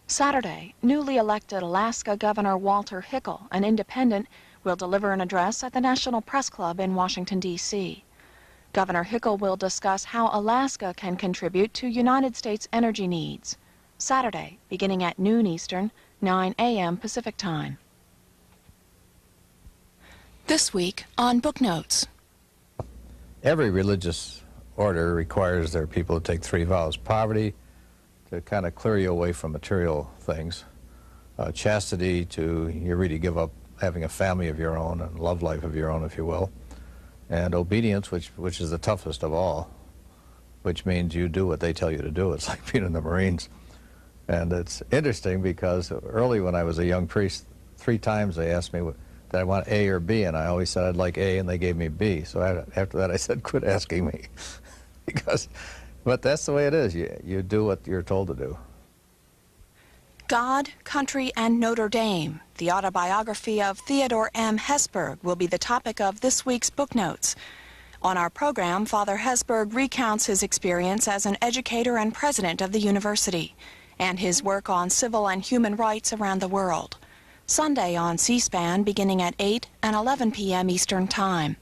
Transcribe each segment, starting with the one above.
Saturday, newly elected Alaska Governor Walter Hickel, an independent, will deliver an address at the National Press Club in Washington, D.C. Governor Hickel will discuss how Alaska can contribute to United States energy needs. Saturday, beginning at noon Eastern, 9 a.m. Pacific Time. This week on Book Notes. Every religious order requires their people to take 3 vows: poverty, to kind of clear you away from material things; chastity, to you really give up having a family of your own and love life of your own, if you will; and obedience, which is the toughest of all, which means you do what they tell you to do. It's like being in the Marines. And it's interesting because early when I was a young priest, 3 times they asked me did I want A or B, and I always said I'd like A, and they gave me B. So after that I said, quit asking me. But that's the way it is. You do what you're told to do. God, Country, and Notre Dame, the autobiography of Theodore M. Hesburgh, will be the topic of this week's Book Notes. On our program, Father Hesburgh recounts his experience as an educator and president of the university, and his work on civil and human rights around the world. Sunday on C-SPAN, beginning at 8 and 11 p.m. Eastern Time.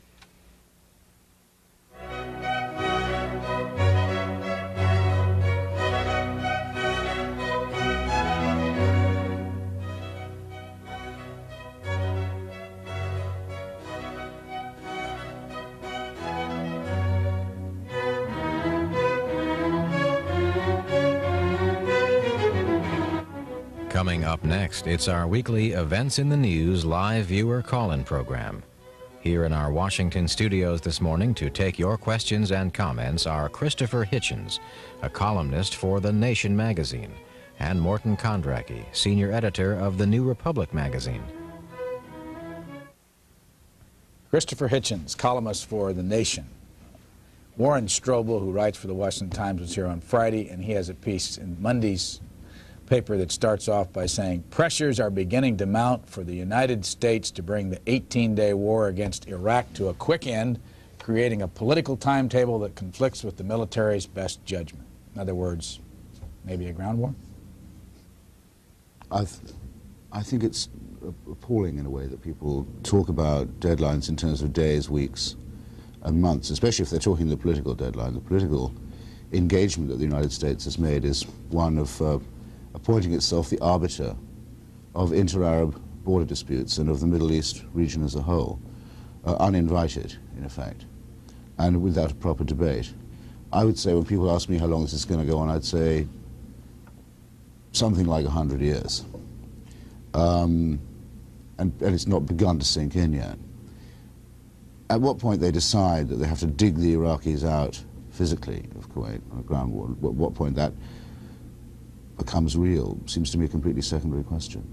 Coming up next, it's our weekly Events in the News live viewer call-in program. Here in our Washington studios this morning to take your questions and comments are Christopher Hitchens, a columnist for The Nation magazine, and Morton Kondracke, senior editor of The New Republic magazine. Christopher Hitchens, columnist for The Nation. Warren Strobel, who writes for the Washington Times, was here on Friday, and he has a piece in Monday's paper that starts off by saying, pressures are beginning to mount for the United States to bring the 18-day war against Iraq to a quick end, creating a political timetable that conflicts with the military's best judgment. In other words, maybe a ground war? I think it's appalling in a way that people talk about deadlines in terms of days, weeks, and months, especially if they're talking the political deadline. The political engagement that the United States has made is one of appointing itself the arbiter of inter-Arab border disputes and of the Middle East region as a whole, uninvited, in effect, and without a proper debate. I would say when people ask me how long this is going to go on, I'd say something like 100 years. And it's not begun to sink in yet. At what point they decide that they have to dig the Iraqis out physically of Kuwait on a ground war, at what point that becomes real seems to me a completely secondary question.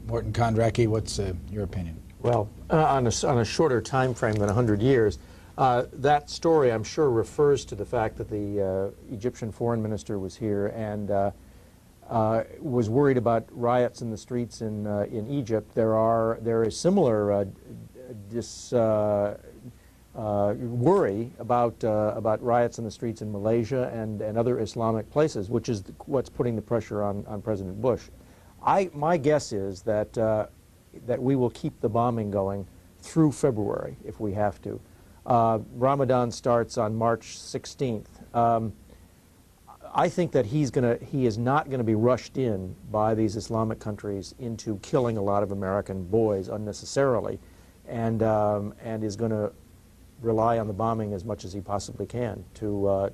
Morton Kondracke, what's your opinion? Well, on a shorter time frame than 100 years, that story, I'm sure, refers to the fact that the Egyptian foreign minister was here and was worried about riots in the streets in Egypt. There is similar worry about riots in the streets in Malaysia and other Islamic places, which is what's putting the pressure on President Bush. My guess is that that we will keep the bombing going through February if we have to. Ramadan starts on March 16th. I think that he is not going to be rushed in by these Islamic countries into killing a lot of American boys unnecessarily, and is going to rely on the bombing as much as he possibly can to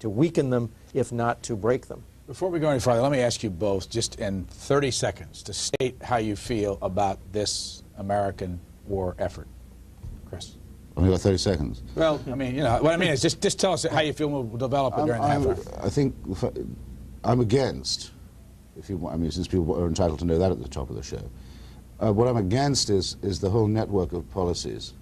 weaken them, if not to break them. Before we go any farther, let me ask you both, just in 30 seconds, to state how you feel about this American war effort. Chris? Only got 30 seconds. Well, I mean, you know, what I mean is just tell us how you feel, and we'll develop it during the half hour. I think I'm against, since people are entitled to know that at the top of the show. What I'm against is the whole network of policies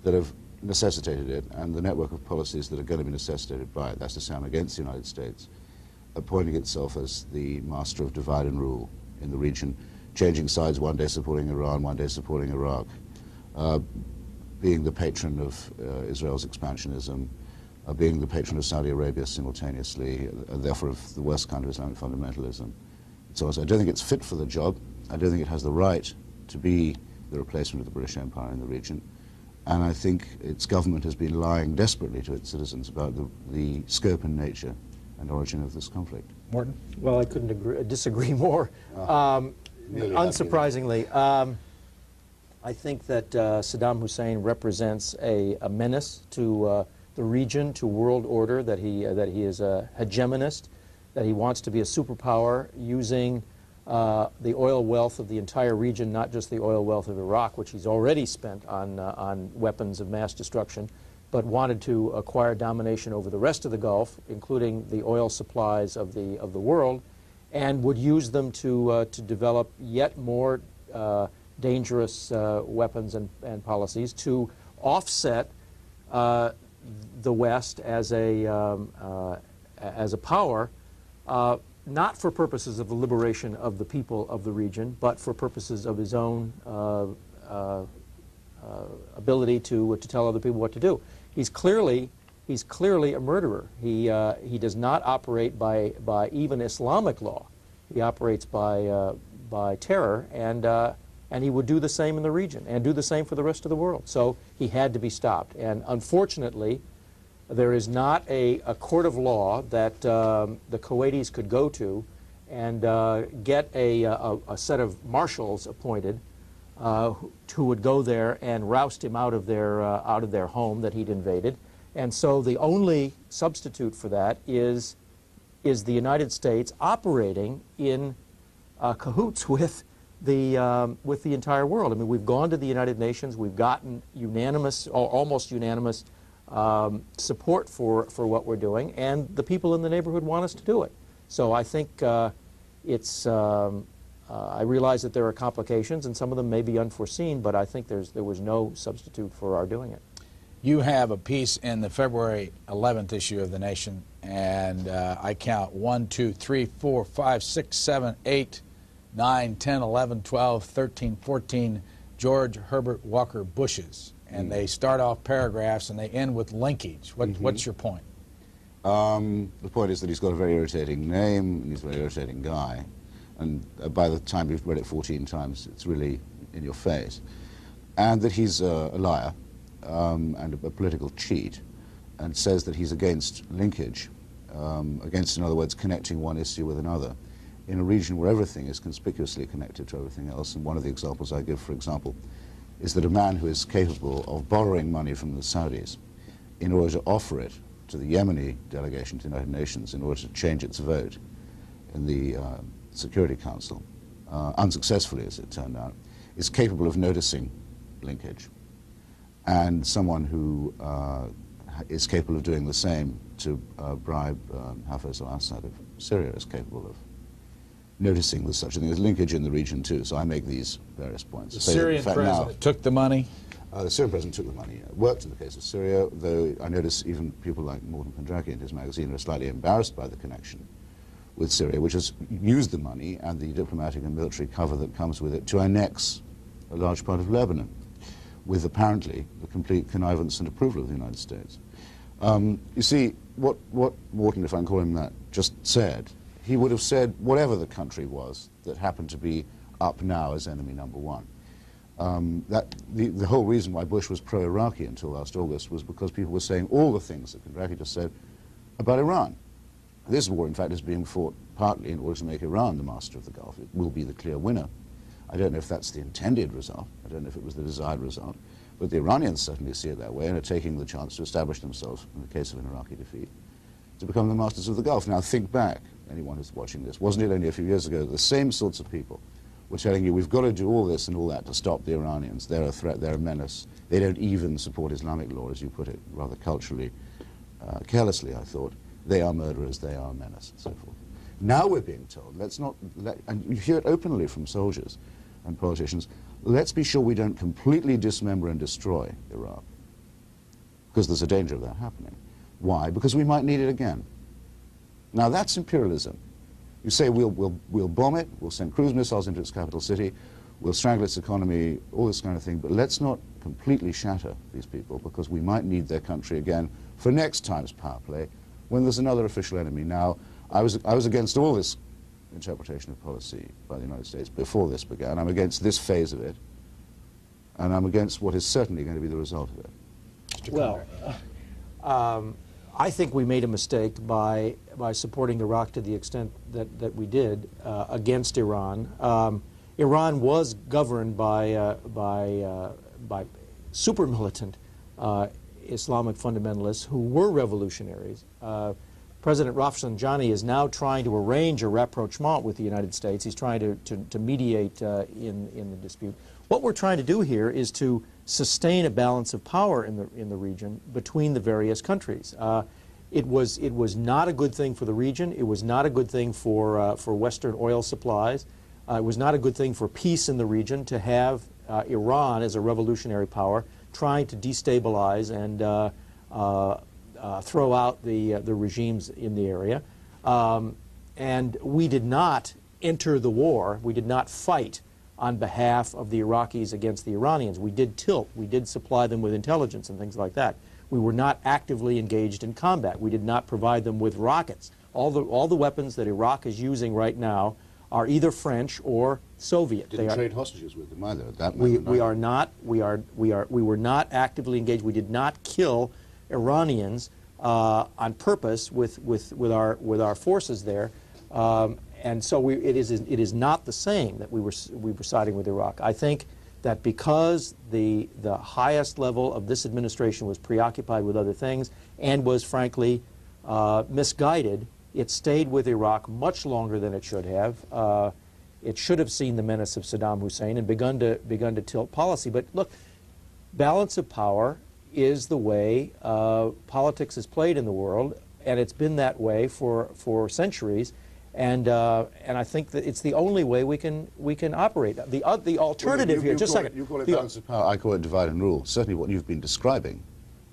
that have necessitated it, and the network of policies that are going to be necessitated by it. That's to say, I'm against the United States appointing itself as the master of divide and rule in the region, changing sides, one day supporting Iran, one day supporting Iraq, being the patron of Israel's expansionism, being the patron of Saudi Arabia simultaneously, therefore of the worst kind of Islamic fundamentalism, So I don't think it's fit for the job. I don't think it has the right to be the replacement of the British Empire in the region. And I think its government has been lying desperately to its citizens about the scope and nature and origin of this conflict. Morton? Well, I couldn't disagree more. Unsurprisingly, I think that Saddam Hussein represents a menace to the region, to world order, that he is a hegemonist, that he wants to be a superpower using the oil wealth of the entire region, not just the oil wealth of Iraq, which he's already spent on weapons of mass destruction, but wanted to acquire domination over the rest of the Gulf, including the oil supplies of the world, and would use them to develop yet more dangerous weapons and policies to offset the West as a power, not for purposes of the liberation of the people of the region, but for purposes of his own ability to tell other people what to do. He's clearly a murderer. He does not operate by even Islamic law. He operates by terror, and he would do the same in the region and do the same for the rest of the world. So he had to be stopped. And unfortunately, there is not a court of law that the Kuwaitis could go to and get a set of marshals appointed who would go there and roust him out of their home that he'd invaded. And so the only substitute for that is the United States operating in cahoots with the entire world. I mean, we've gone to the United Nations. We've gotten unanimous, or almost unanimous, support for what we're doing, and the people in the neighborhood want us to do it. So I think I realize that there are complications, and some of them may be unforeseen, but I think there was no substitute for our doing it. You have a piece in the February 11th issue of The Nation, and I count 1, 2, 3, 4, 5, 6, 7, 8, 9, 10, 11, 12, 13, 14 George Herbert Walker Bushes. And they start off paragraphs and they end with linkage. What's your point? The point is that he's got a very irritating name, and he's a very irritating guy. And by the time you've read it 14 times, it's really in your face. And that he's a liar and a political cheat, and says that he's against linkage, against, in other words, connecting one issue with another, in a region where everything is conspicuously connected to everything else. And one of the examples I give, for example, is that a man who is capable of borrowing money from the Saudis in order to offer it to the Yemeni delegation to the United Nations in order to change its vote in the Security Council, unsuccessfully as it turned out, is capable of noticing linkage. And someone who is capable of doing the same to bribe Hafez al-Assad of Syria is capable of noticing there's such a thing as linkage in the region too. So I make these various points. The Syrian president took the money? The Syrian president took the money. It worked in the case of Syria, though I notice even people like Morton Kondracke in his magazine are slightly embarrassed by the connection with Syria, which has used the money and the diplomatic and military cover that comes with it to annex a large part of Lebanon, with apparently the complete connivance and approval of the United States. You see, what Morton, if I can call him that, just said, he would have said whatever the country was that happened to be up now as enemy number one. The whole reason why Bush was pro-Iraqi until last August was because people were saying all the things that Kondracke just said about Iran. This war, in fact, is being fought partly in order to make Iran the master of the Gulf. It will be the clear winner. I don't know if that's the intended result. I don't know if it was the desired result. But the Iranians certainly see it that way and are taking the chance to establish themselves, in the case of an Iraqi defeat, to become the masters of the Gulf. Now, think back, anyone who's watching this. Wasn't it only a few years ago that the same sorts of people were telling you, we've got to do all this and all that to stop the Iranians. They're a threat, they're a menace. They don't even support Islamic law, as you put it, rather culturally, carelessly, I thought. They are murderers, they are a menace, and so forth. Now we're being told, and you hear it openly from soldiers and politicians, let's be sure we don't completely dismember and destroy Iraq, because there's a danger of that happening. Why? Because we might need it again. Now that's imperialism. You say we'll bomb it, we'll send cruise missiles into its capital city, we'll strangle its economy, all this kind of thing, but let's not completely shatter these people, because we might need their country again for next time's power play when there's another official enemy. Now, I was against all this interpretation of policy by the United States before this began. I'm against this phase of it, and I'm against what is certainly going to be the result of it. Mr. Well, I think we made a mistake by supporting Iraq to the extent that we did against Iran. Iran was governed by super militant Islamic fundamentalists who were revolutionaries. President Rafsanjani is now trying to arrange a rapprochement with the United States. He's trying to mediate in the dispute. What we're trying to do here is to sustain a balance of power in the region between the various countries. It was not a good thing for the region. It was not a good thing for Western oil supplies. It was not a good thing for peace in the region to have Iran as a revolutionary power trying to destabilize and throw out the regimes in the area. And we did not enter the war. We did not fight on behalf of the Iraqis against the Iranians. We did tilt. We did supply them with intelligence and things like that. We were not actively engaged in combat. We did not provide them with rockets. All the weapons that Iraq is using right now are either French or Soviet. Didn't trade hostages with them either. We were not actively engaged. We did not kill Iranians on purpose with our forces there. And so it is not the same that we were siding with Iraq. I think that because the highest level of this administration was preoccupied with other things and was frankly misguided, it stayed with Iraq much longer than it should have. It should have seen the menace of Saddam Hussein and begun to tilt policy. But look, balance of power is the way politics is played in the world, and it's been that way for centuries. And I think that it's the only way we can operate. The alternative here, just a second. You call it balance of power. I call it divide and rule. Certainly, what you've been describing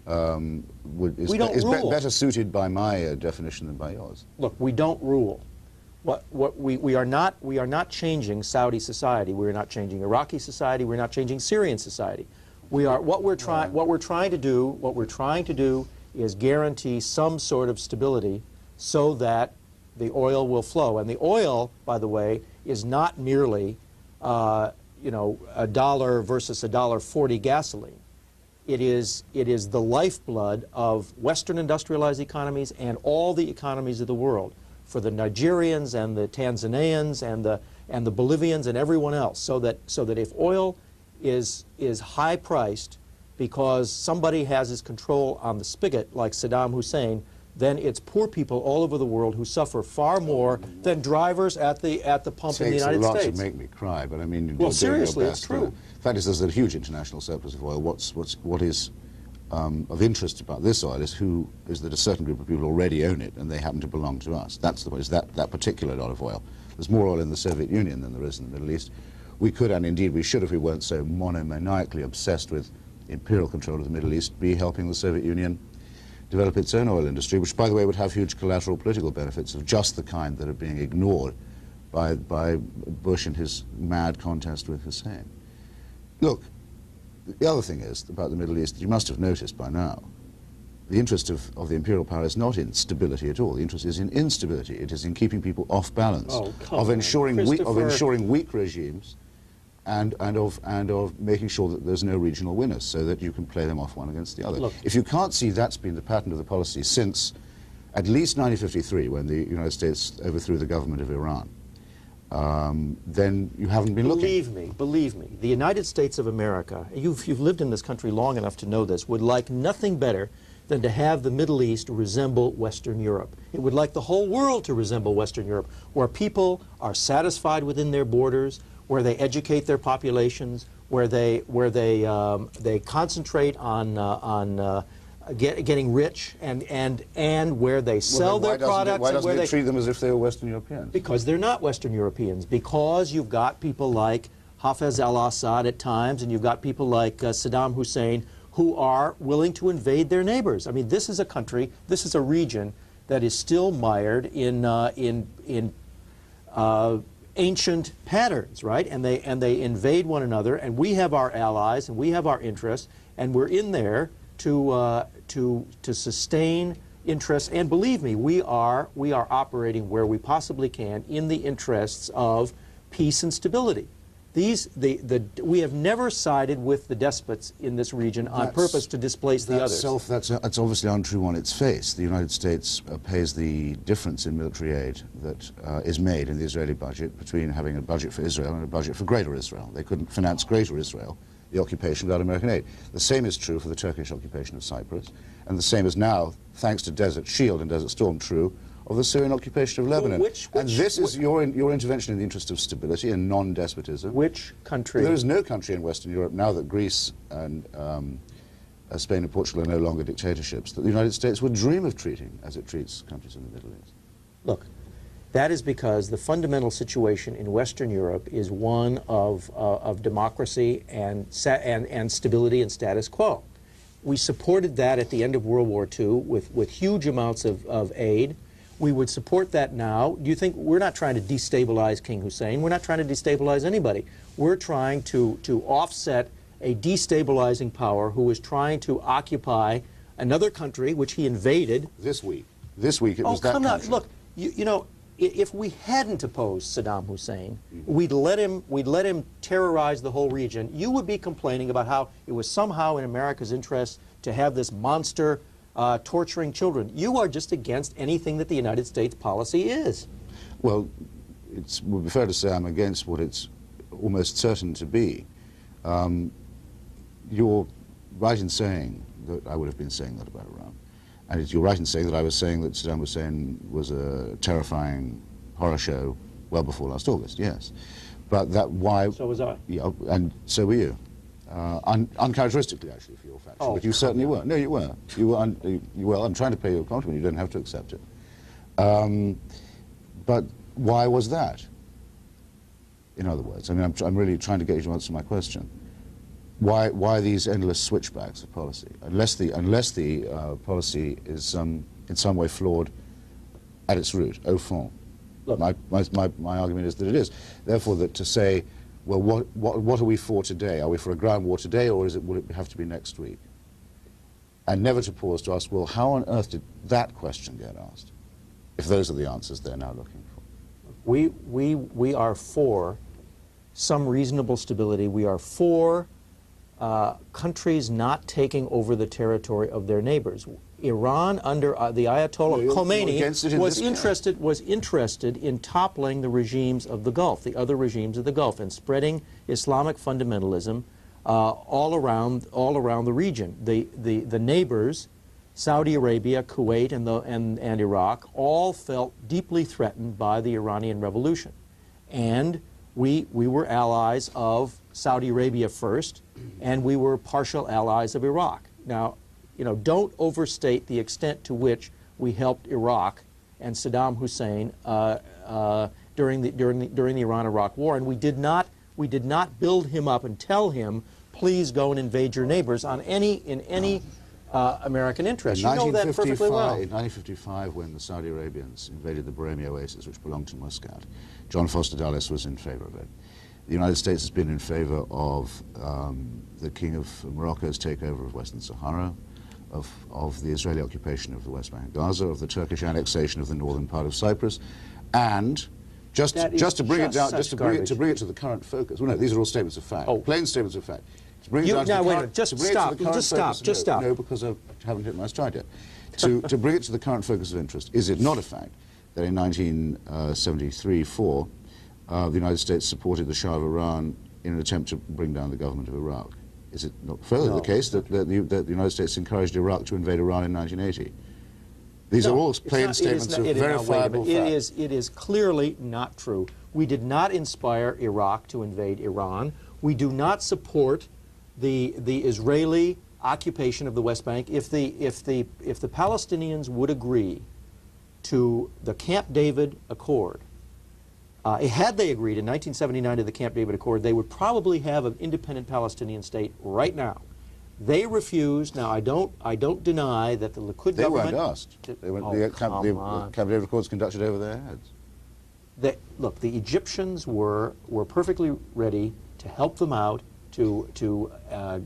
is better suited by my definition than by yours. Look, we don't rule. We are not changing Saudi society. We are not changing Iraqi society. We're not changing Syrian society. What we're trying to do is guarantee some sort of stability so that the oil will flow. And the oil, by the way, is not merely $1 versus $1.40 gasoline. It is the lifeblood of Western industrialized economies and all the economies of the world, for the Nigerians and the Tanzanians and the Bolivians and everyone else, so that if oil is high priced because somebody has his control on the spigot, like Saddam Hussein, then it's poor people all over the world who suffer far more than drivers at the pump in the United States. It takes a lot to make me cry, but I mean, well, seriously, it's true. The fact is, there's a huge international surplus of oil. What is of interest about this oil is that a certain group of people already own it, and they happen to belong to us. That's the point. Is that particular lot of oil? There's more oil in the Soviet Union than there is in the Middle East. We could, and indeed we should, if we weren't so monomaniacally obsessed with imperial control of the Middle East, be helping the Soviet Union develop its own oil industry, which, by the way, would have huge collateral political benefits of just the kind that are being ignored by Bush in his mad contest with Hussein. Look, the other thing is about the Middle East that you must have noticed by now. The interest of the imperial power is not in stability at all. The interest is in instability. It is in keeping people off balance, of ensuring weak regimes, and of making sure that there's no regional winners, so that you can play them off one against the other. Look, if you can't see that's been the pattern of the policy since at least 1953, when the United States overthrew the government of Iran, then you haven't been looking. Believe me, the United States of America, you've lived in this country long enough to know this, would like nothing better than to have the Middle East resemble Western Europe. It would like the whole world to resemble Western Europe, where people are satisfied within their borders, where they educate their populations, where they concentrate on getting rich, and where they sell their products. Why doesn't it treat them as if they were Western Europeans? Because they're not Western Europeans. Because you've got people like Hafez al-Assad at times, and you've got people like Saddam Hussein, who are willing to invade their neighbors. I mean, this is a country, this is a region that is still mired in ancient patterns, right? And they invade one another, and we have our allies, and we have our interests, and we're in there to sustain interests, and believe me, we are operating where we possibly can in the interests of peace and stability. We have never sided with the despots in this region on purpose to displace the others. That's obviously untrue on its face. The United States pays the difference in military aid that is made in the Israeli budget between having a budget for Israel and a budget for Greater Israel. They couldn't finance Greater Israel, the occupation, without American aid. The same is true for the Turkish occupation of Cyprus, and the same is now, thanks to Desert Shield and Desert Storm, true of the Syrian occupation of Lebanon. And this is your intervention in the interest of stability and non-despotism. Which country? There is no country in Western Europe, now that Greece and Spain and Portugal are no longer dictatorships, that the United States would dream of treating as it treats countries in the Middle East. Look, that is because the fundamental situation in Western Europe is one of democracy and stability and status quo. We supported that at the end of World War II with huge amounts of aid. We would support that now. Do you think we're not trying to destabilize King Hussein? We're not trying to destabilize anybody. We're trying to offset a destabilizing power who is trying to occupy another country, which he invaded. This week it was that country. Oh, come on. Look, you know, if we hadn't opposed Saddam Hussein, we'd let him terrorize the whole region. You would be complaining about how it was somehow in America's interest to have this monster torturing children. You are just against anything that the United States policy is. Well, it would be fair to say I'm against what it's almost certain to be. You're right in saying that I would have been saying that about Iran. And you're right in saying that I was saying that Saddam Hussein was a terrifying horror show well before last August, yes. But that why... So was I. Yeah, and so were you. Uncharacteristically, actually, for your faction. Oh, but you certainly were. No, you were. Well, I'm trying to pay you a compliment. You don't have to accept it. But why was that? In other words, I mean, I'm really trying to get you to answer my question. Why these endless switchbacks of policy? Unless the policy is in some way flawed at its root, au fond. Look, my argument is that it is. Therefore, that to say, well, what are we for today? Are we for a ground war today, or will it have to be next week? And never to pause to ask, well, how on earth did that question get asked? If those are the answers they're now looking for. We are for some reasonable stability. We are for countries not taking over the territory of their neighbors. Iran, under the Ayatollah Khomeini, was interested in toppling the regimes of the Gulf, the other regimes of the Gulf, and spreading Islamic fundamentalism all around the region. The neighbors, Saudi Arabia, Kuwait, and Iraq, all felt deeply threatened by the Iranian Revolution, and we were allies of Saudi Arabia first, and we were partial allies of Iraq. Now, you know, don't overstate the extent to which we helped Iraq and Saddam Hussein during the Iran-Iraq War, and we did not build him up and tell him, please go and invade your neighbors in any American interest. You know that perfectly well. In 1955, when the Saudi Arabians invaded the Barremi Oasis, which belonged to Muscat, John Foster Dulles was in favor of it. The United States has been in favor of the King of Morocco's takeover of Western Sahara, of the Israeli occupation of the West Bank and Gaza, of the Turkish annexation of the northern part of Cyprus, and just to bring it to the current focus. Well, no, these are all statements of fact, plain statements of fact. To bring it down to the current, just stop. No, because I haven't hit my stride yet. To bring it to the current focus of interest, is it not a fact that in 1973-4 the United States supported the Shah of Iran in an attempt to bring down the government of Iraq? Is it not further the case that the United States encouraged Iraq to invade Iran in 1980? These are all plain statements of verifiable fact. It is clearly not true. We did not inspire Iraq to invade Iran. We do not support the Israeli occupation of the West Bank. If the Palestinians would agree to the Camp David Accord, had they agreed in 1979 to the Camp David Accord, they would probably have an independent Palestinian state right now. They refused. Now, I don't deny that the Likud government... They weren't asked. The Camp David Accords conducted over their heads. Look, the Egyptians were perfectly ready to help them out to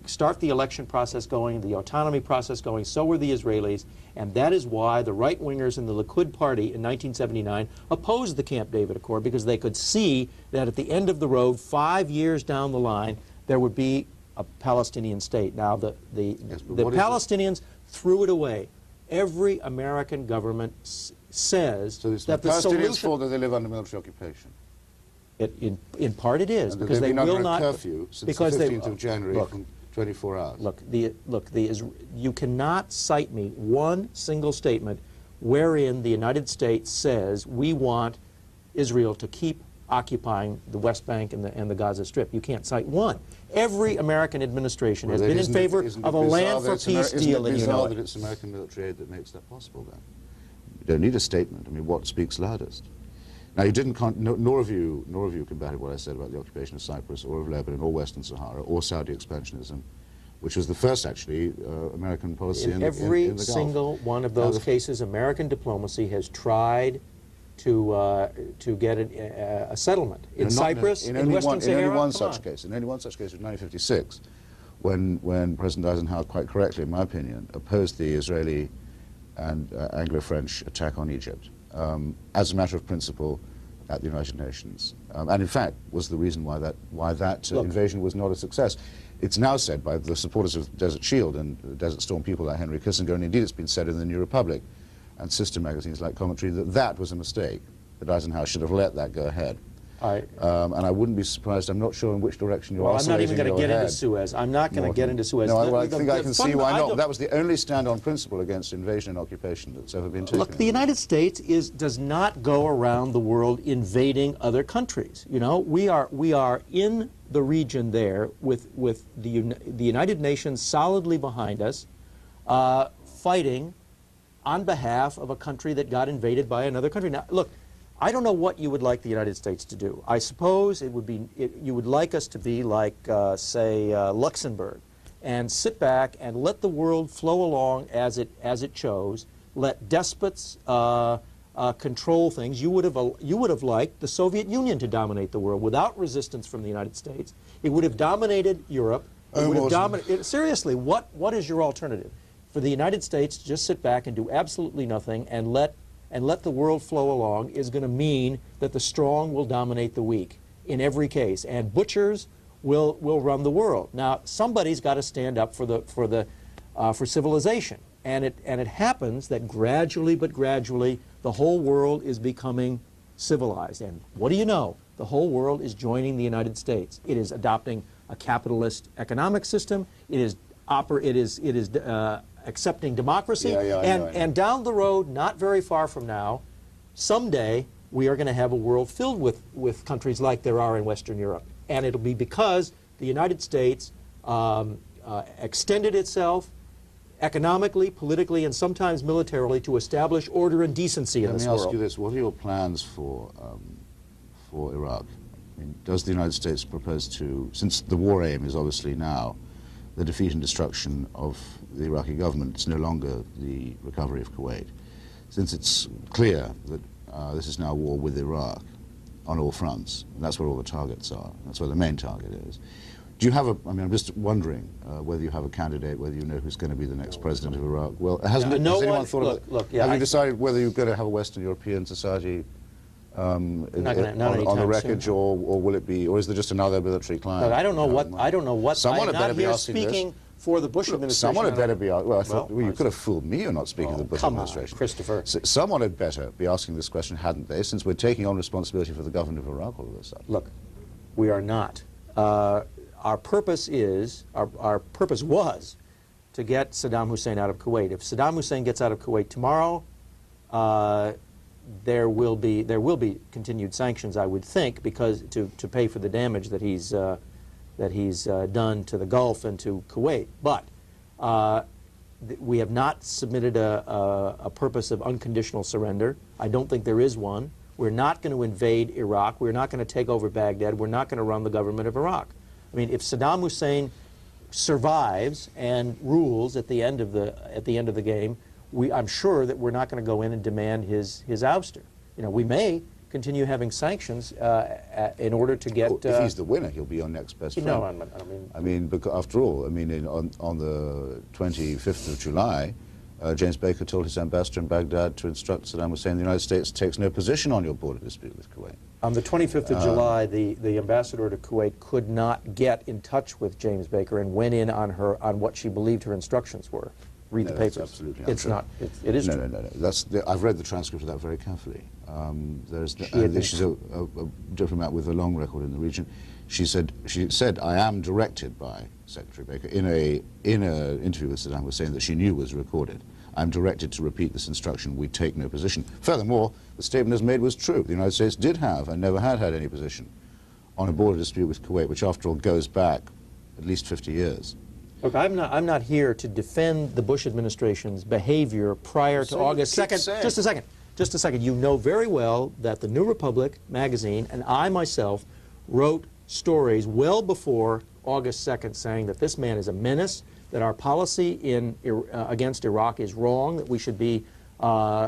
start the election process going, the autonomy process going. So were the Israelis, and that is why the right-wingers in the Likud party in 1979 opposed the Camp David Accord, because they could see that at the end of the road, 5 years down the line, there would be a Palestinian state. Now, the Palestinians threw it away. Every American government says that the solution... Palestinians fault that they live under military occupation. In part it is, and because they will not... curfew since the 15th of January from 24 hours. You cannot cite me one single statement wherein the United States says we want Israel to keep occupying the West Bank and the Gaza Strip. You can't cite one. Every American administration has been in favor of a land for peace deal, and you know it. That it's American military aid that makes that possible, then? You don't need a statement. I mean, what speaks loudest? Now, you didn't, nor of you combated what I said about the occupation of Cyprus or of Lebanon or Western Sahara or Saudi expansionism, which was the first, actually, American policy in the Gulf. Every single one of those cases, American diplomacy has tried to get a settlement. In Cyprus, in Western Sahara, in only one such case was 1956, when President Eisenhower, quite correctly, in my opinion, opposed the Israeli and Anglo-French attack on Egypt as a matter of principle at the United Nations, and in fact was the reason why that invasion was not a success. It's now said by the supporters of Desert Shield and Desert Storm people like Henry Kissinger, and indeed it's been said in the New Republic and sister magazines like Commentary, that was a mistake, that Eisenhower should have let that go ahead. And I wouldn't be surprised. I'm not sure in which direction you're oscillating. I'm not even going to get into Suez. I'm not going to get into Suez. No, I think I can see why not. That was the only stand on principle against invasion and occupation that's ever been taken. Look, the United States does not go around the world invading other countries. You know, we are in the region there with the United Nations solidly behind us, fighting on behalf of a country that got invaded by another country. Now, look, I don't know what you would like the United States to do. I suppose it would be, you would like us to be like, say, Luxembourg, and sit back and let the world flow along as it chose. Let despots control things. You would have liked the Soviet Union to dominate the world without resistance from the United States. It would have dominated Europe. It would have dominated. Seriously, what is your alternative? For the United States to just sit back and do absolutely nothing and let the world flow along is going to mean that the strong will dominate the weak in every case, and butchers will run the world. Now, somebody's got to stand up for civilization, and it happens that gradually but gradually the whole world is becoming civilized. And what do you know? The whole world is joining the United States. It is adopting a capitalist economic system. It is accepting democracy, and down the road, not very far from now, someday we are going to have a world filled with countries like there are in Western Europe, and it'll be because the United States extended itself economically, politically, and sometimes militarily to establish order and decency in this world. Let me ask you this: what are your plans for Iraq? I mean, does the United States propose to, since the war aim is obviously now the defeat and destruction of the Iraqi government, it's no longer the recovery of Kuwait. Since it's clear that this is now a war with Iraq on all fronts, and that's where all the targets are, that's where the main target is. Do you have I'm just wondering whether you have a candidate, whether you know who's going to be the next president of Iraq. Well, has anyone thought about it? Have you decided whether you're going to have a Western European society on the wreckage, or will it be, or is there just another military client? Look, I don't know what. Someone I'm had better not be here asking speaking this. For the Bush administration. Someone had better be. Well, I thought you could have fooled me. You're not speaking of the Bush administration. Come on, Christopher. So someone had better be asking this question, hadn't they? Since we're taking on responsibility for the government of Iraq all of a sudden. Look, we are not. Our purpose was to get Saddam Hussein out of Kuwait. If Saddam Hussein gets out of Kuwait tomorrow, there will be continued sanctions, I would think, because to pay for the damage that he's done to the Gulf and to Kuwait. But we have not submitted a purpose of unconditional surrender. I don't think there is one. We're not going to invade Iraq. We're not going to take over Baghdad. We're not going to run the government of Iraq. I mean, if Saddam Hussein survives and rules at the end of the game, I'm sure that we're not going to go in and demand his ouster. You know, we may continue having sanctions in order to get... if he's the winner, he'll be your next best friend. No, I mean... I mean, because after all, I mean, on the 25th of July, James Baker told his ambassador in Baghdad to instruct Saddam Hussein the United States takes no position on your border dispute with Kuwait. On the 25th of July, the ambassador to Kuwait could not get in touch with James Baker and went in on what she believed her instructions were. Read the papers. That's absolutely it's untrue. not. It is true. No. I've read the transcript of that very carefully. She's a diplomat with a long record in the region. She said, I am directed by Secretary Baker in an interview with Saddam Hussein that she knew was recorded. I'm directed to repeat this instruction. We take no position. Furthermore, the statement as made was true. The United States did have and never had any position on a border dispute with Kuwait, which after all goes back at least 50 years. Look, I'm not here to defend the Bush administration's behavior prior to August 2nd. Just a second. You know very well that the New Republic magazine and I myself wrote stories well before August 2nd saying that this man is a menace, that our policy against Iraq is wrong, that we should be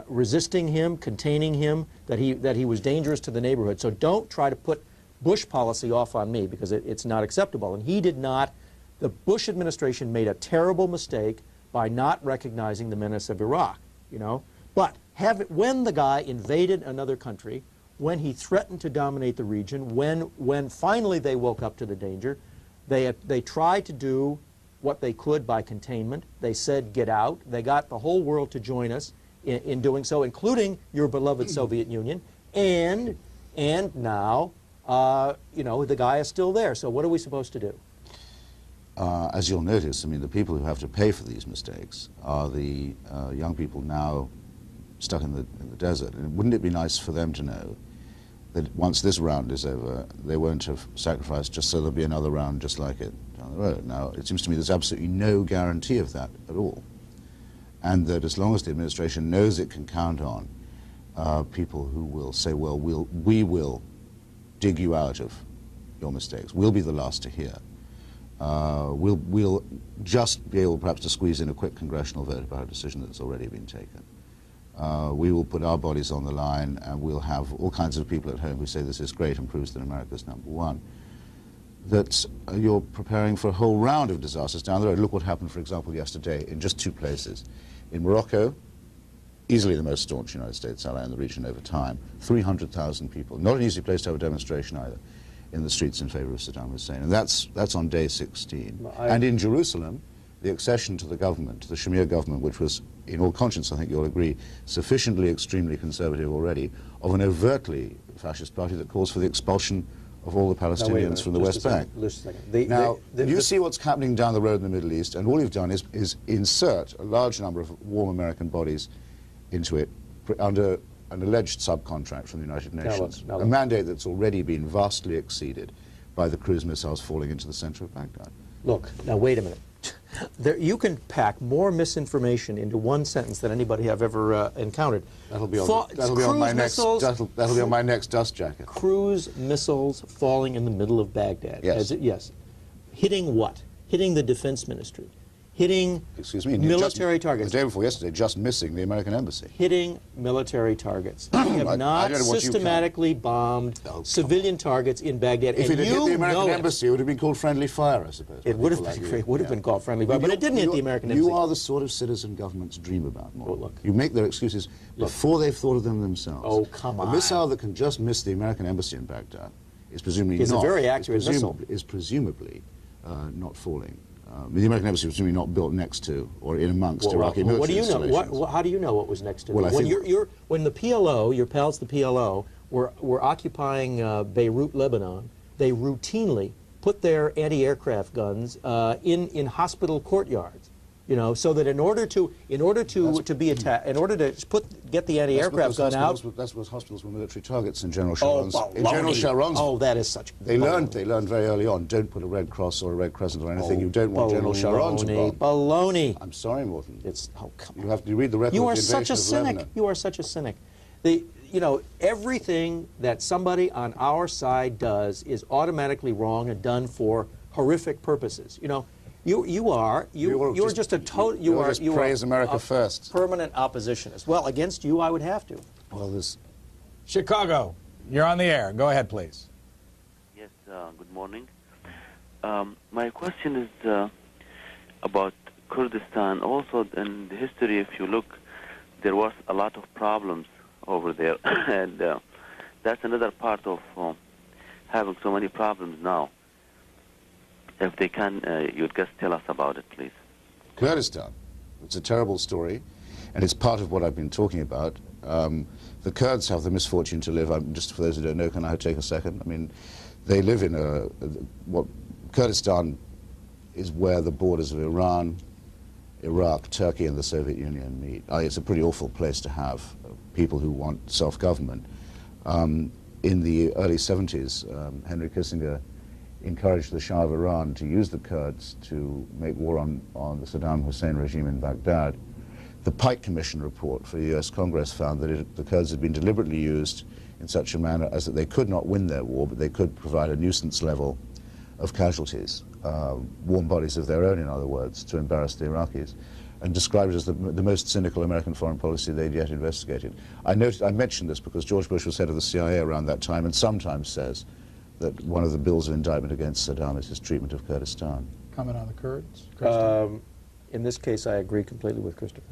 resisting him, containing him, that he was dangerous to the neighborhood. So don't try to put Bush policy off on me, because it's not acceptable. And he did not. The Bush administration made a terrible mistake by not recognizing the menace of Iraq, you know. But when the guy invaded another country, when he threatened to dominate the region, when finally they woke up to the danger, they tried to do what they could by containment. They said, get out. They got the whole world to join us in doing so, including your beloved Soviet Union. And now, you know, the guy is still there. So what are we supposed to do? As you'll notice, I mean, the people who have to pay for these mistakes are the young people now stuck in the desert. And wouldn't it be nice for them to know that once this round is over, they won't have sacrificed just so there'll be another round just like it down the road? Now, it seems to me there's absolutely no guarantee of that at all. And that as long as the administration knows it can count on people who will say, well, we will dig you out of your mistakes. We'll be the last to hear. We'll just be able perhaps to squeeze in a quick congressional vote about a decision that's already been taken. We will put our bodies on the line, and we'll have all kinds of people at home who say this is great and proves that America's #1. That you're preparing for a whole round of disasters down the road. Look what happened, for example, yesterday in just 2 places. In Morocco, easily the most staunch United States ally in the region over time, 300,000 people. Not an easy place to have a demonstration either, in the streets in favor of Saddam Hussein. And that's on day 16. And in Jerusalem, the accession to the government, to the Shamir government, which was, in all conscience, I think you'll agree, sufficiently extremely conservative already, of an overtly fascist party that calls for the expulsion of all the Palestinians from the West Bank. Now, you see what's happening down the road in the Middle East, and all you've done is insert a large number of warm American bodies into it under an alleged subcontract from the United Nations, a mandate that's already been vastly exceeded by the cruise missiles falling into the center of Baghdad. Look, now wait a minute. You can pack more misinformation into one sentence than anybody I've ever encountered. That'll be on my next dust jacket. Cruise missiles falling in the middle of Baghdad. Yes. Yes. Hitting what? Hitting the defense ministry. Hitting military targets. The day before yesterday, just missing the American embassy. Hitting military targets. We have not systematically bombed civilian targets in Baghdad. If it had hit the American embassy, it would have been called friendly fire, I suppose. It would have been called friendly fire, but it didn't hit the American embassy. You are the sort of citizen governments dream about, Morton. Look. You make their excuses before they've thought of them themselves. Oh, come on. A missile that can just miss the American embassy in Baghdad is presumably a very accurate missile. Is presumably not falling. The American embassy was presumably not built next to or in amongst Iraqi military installations. How do you know what was next to? Well, when the PLO, your pals, the PLO, were occupying Beirut, Lebanon, they routinely put their anti-aircraft guns in hospital courtyards. You know, so that in order to be attacked, in order to get the anti-aircraft gun out. That's what hospitals were military targets in General Sharon's. General Sharon's. Oh, that is such. They learned very early on. Don't put a Red Cross or a Red Crescent or anything. You don't want General Sharon to bomb. Baloney. I'm sorry, Morton. Come on. You have to read the record. You are such a cynic. You are such a cynic. You know, everything that somebody on our side does is automatically wrong and done for horrific purposes. You know. You're just a total. You praise America first. Permanent oppositionist. Well, against you, I would have to. Well, this Chicago. You're on the air. Go ahead, please. Yes, good morning. My question is about Kurdistan. Also, in the history, if you look, there was a lot of problems over there, and that's another part of having so many problems now. If they can, you'd just tell us about it, please. Kurdistan. It's a terrible story, and it's part of what I've been talking about. The Kurds have the misfortune to live, just for those who don't know, can I take a second? I mean, they live in what Kurdistan is where the borders of Iran, Iraq, Turkey, and the Soviet Union meet. It's a pretty awful place to have people who want self-government. In the early 70s, Henry Kissinger encouraged the Shah of Iran to use the Kurds to make war on the Saddam Hussein regime in Baghdad. The Pike Commission report for the US Congress found that the Kurds had been deliberately used in such a manner as that they could not win their war, but they could provide a nuisance level of casualties, warm bodies of their own, in other words, to embarrass the Iraqis, and described it as the most cynical American foreign policy they'd yet investigated. I mentioned this because George Bush was head of the CIA around that time and sometimes says that one of the bills of indictment against Saddam is his treatment of Kurdistan. Comment on the Kurds? In this case, I agree completely with Christopher.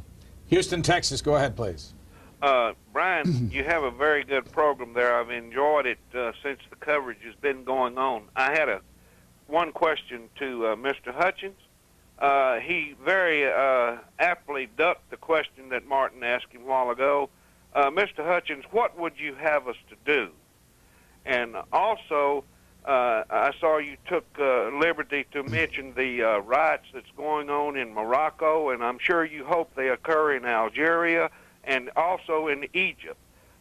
Houston, Texas, go ahead, please. Brian, you have a very good program there. I've enjoyed it since the coverage has been going on. I had one question to Mr. Hutchens. He very aptly ducked the question that Martin asked him a while ago. Mr. Hutchens, what would you have us to do? And also, I saw you took liberty to mention the riots that's going on in Morocco, and I'm sure you hope they occur in Algeria and also in Egypt.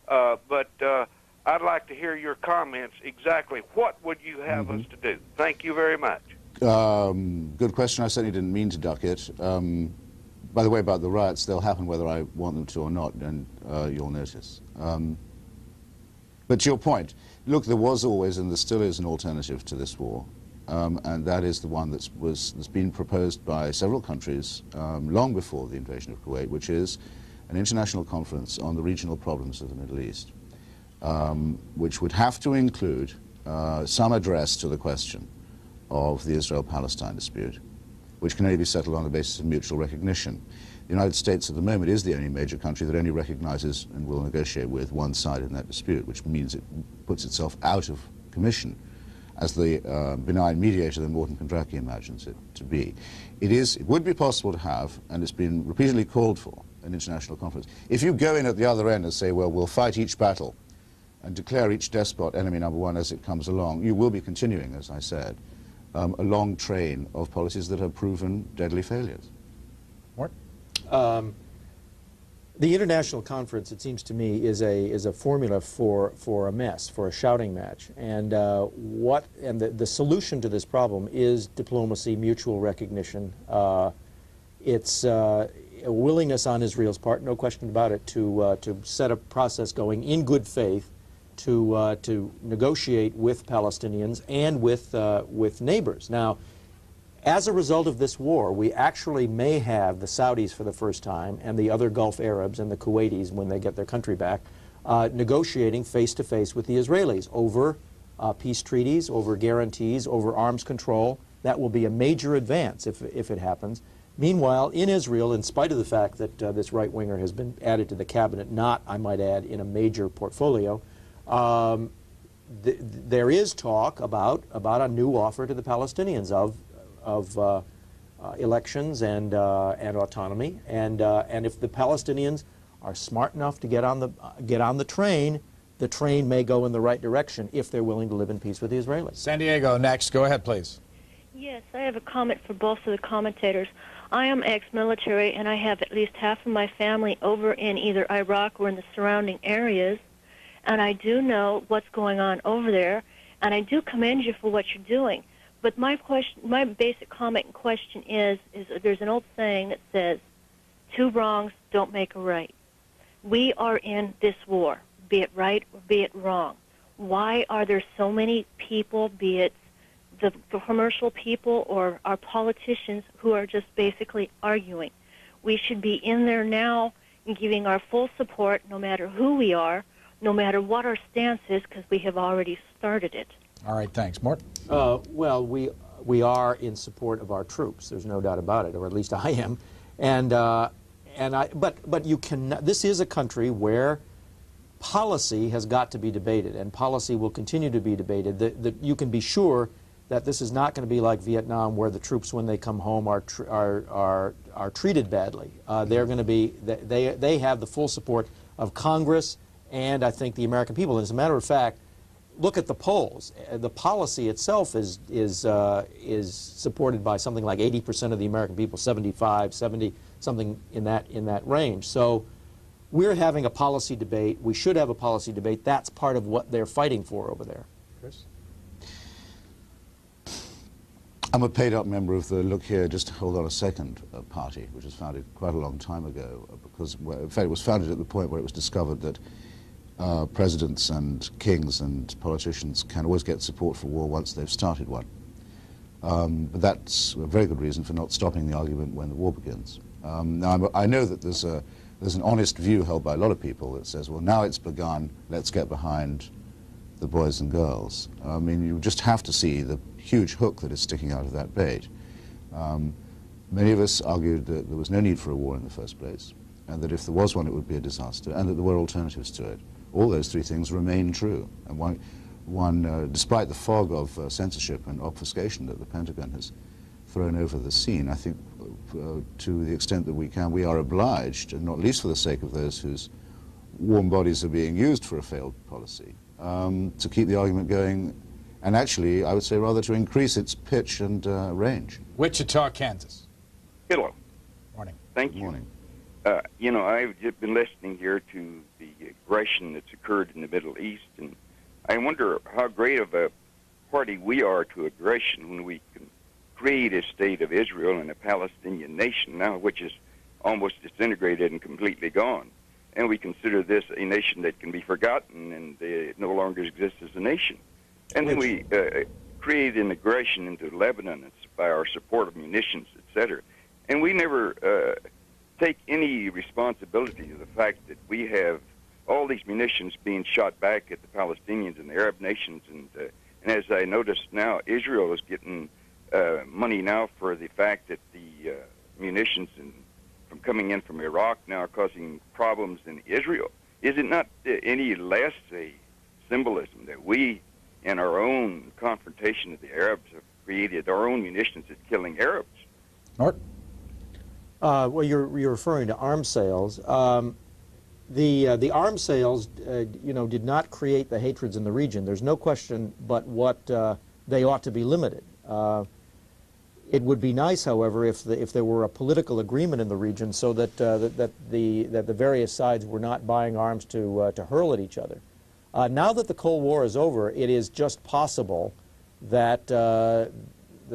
But I'd like to hear your comments exactly. What would you have us to do? Thank you very much. Good question. I certainly didn't mean to duck it. By the way, about the riots, they'll happen whether I want them to or not, and you'll notice. But to your point, look, there was always, and there still is, an alternative to this war, and that is the one that's been proposed by several countries long before the invasion of Kuwait, which is an international conference on the regional problems of the Middle East, which would have to include some address to the question of the Israel-Palestine dispute, which can only be settled on the basis of mutual recognition. The United States at the moment is the only major country that only recognizes and will negotiate with one side in that dispute, which means it puts itself out of commission as the benign mediator that Morton Kondracke imagines it to be. It would be possible to have, and it's been repeatedly called for, an international conference. If you go in at the other end and say, well, we'll fight each battle and declare each despot enemy number one as it comes along, you will be continuing, as I said, a long train of policies that have proven deadly failures. Morton? The international conference, it seems to me, is a formula for a mess, for a shouting match. And the solution to this problem is diplomacy, mutual recognition. It's a willingness on Israel's part, no question about it, to set a process going in good faith to negotiate with Palestinians and with neighbors. Now, as a result of this war, we actually may have the Saudis for the first time and the other Gulf Arabs and the Kuwaitis, when they get their country back, negotiating face-to-face with the Israelis over peace treaties, over guarantees, over arms control. That will be a major advance if it happens. Meanwhile, in Israel, in spite of the fact that this right-winger has been added to the cabinet, not, I might add, in a major portfolio, there is talk about a new offer to the Palestinians of elections and autonomy, and if the Palestinians are smart enough to get on the train may go in the right direction if they're willing to live in peace with the Israelis. San Diego, next. Go ahead, please. Yes, I have a comment for both of the commentators. I am ex-military, and I have at least half of my family over in either Iraq or in the surrounding areas, and I do know what's going on over there, and I do commend you for what you're doing. But my basic comment and question is there's an old saying that says, two wrongs don't make a right. We are in this war, be it right or be it wrong. Why are there so many people, be it the commercial people or our politicians, who are just basically arguing? We should be in there now and giving our full support, no matter who we are, no matter what our stance is, because we have already started it. All right, thanks. Mort? Well, we are in support of our troops. There's no doubt about it, or at least I am. But you can. This is a country where policy has got to be debated, and policy will continue to be debated. You can be sure that this is not going to be like Vietnam, where the troops, when they come home, are treated badly. They're going to be. They have the full support of Congress and I think the American people. And as a matter of fact, look at the polls. The policy itself is supported by something like 80% of the American people, 75, 70, something in that range. So we're having a policy debate. We should have a policy debate. That's part of what they're fighting for over there. Chris? I'm a paid-up member of the Look Here, Just Hold On a Second party, which was founded quite a long time ago, because, well, in fact, it was founded at the point where it was discovered that presidents and kings and politicians can always get support for war once they've started one. But that's a very good reason for not stopping the argument when the war begins. Now, I know that there's an honest view held by a lot of people that says, well, now it's begun, let's get behind the boys and girls. I mean, you just have to see the huge hook that is sticking out of that bait. Many of us argued that there was no need for a war in the first place, and that if there was one, it would be a disaster, and that there were alternatives to it. All those three things remain true. And despite the fog of censorship and obfuscation that the Pentagon has thrown over the scene, I think to the extent that we can, we are obliged, and not least for the sake of those whose warm bodies are being used for a failed policy, to keep the argument going, and actually, I would say rather to increase its pitch and range. Wichita, Kansas. Hello. Morning. Thank you. Morning. You know, I've just been listening here to the aggression that's occurred in the Middle East, and I wonder how great of a party we are to aggression when we can create a state of Israel and a Palestinian nation now, which is almost disintegrated and completely gone. And we consider this a nation that can be forgotten and it no longer exists as a nation. And then we create an aggression into Lebanon by our support of munitions, etc. And we never take any responsibility to the fact that we have all these munitions being shot back at the Palestinians and the Arab nations. And as I noticed now, Israel is getting money now for the fact that the munitions from coming in from Iraq now are causing problems in Israel. Is it not any less a symbolism that we, in our own confrontation of the Arabs, have created our own munitions that's killing Arabs? Norton? Well, you're referring to arms sales. The arms sales, did not create the hatreds in the region. There's no question but what they ought to be limited. It would be nice, however, if there were a political agreement in the region so that the various sides were not buying arms to hurl at each other. Now that the Cold War is over, it is just possible that the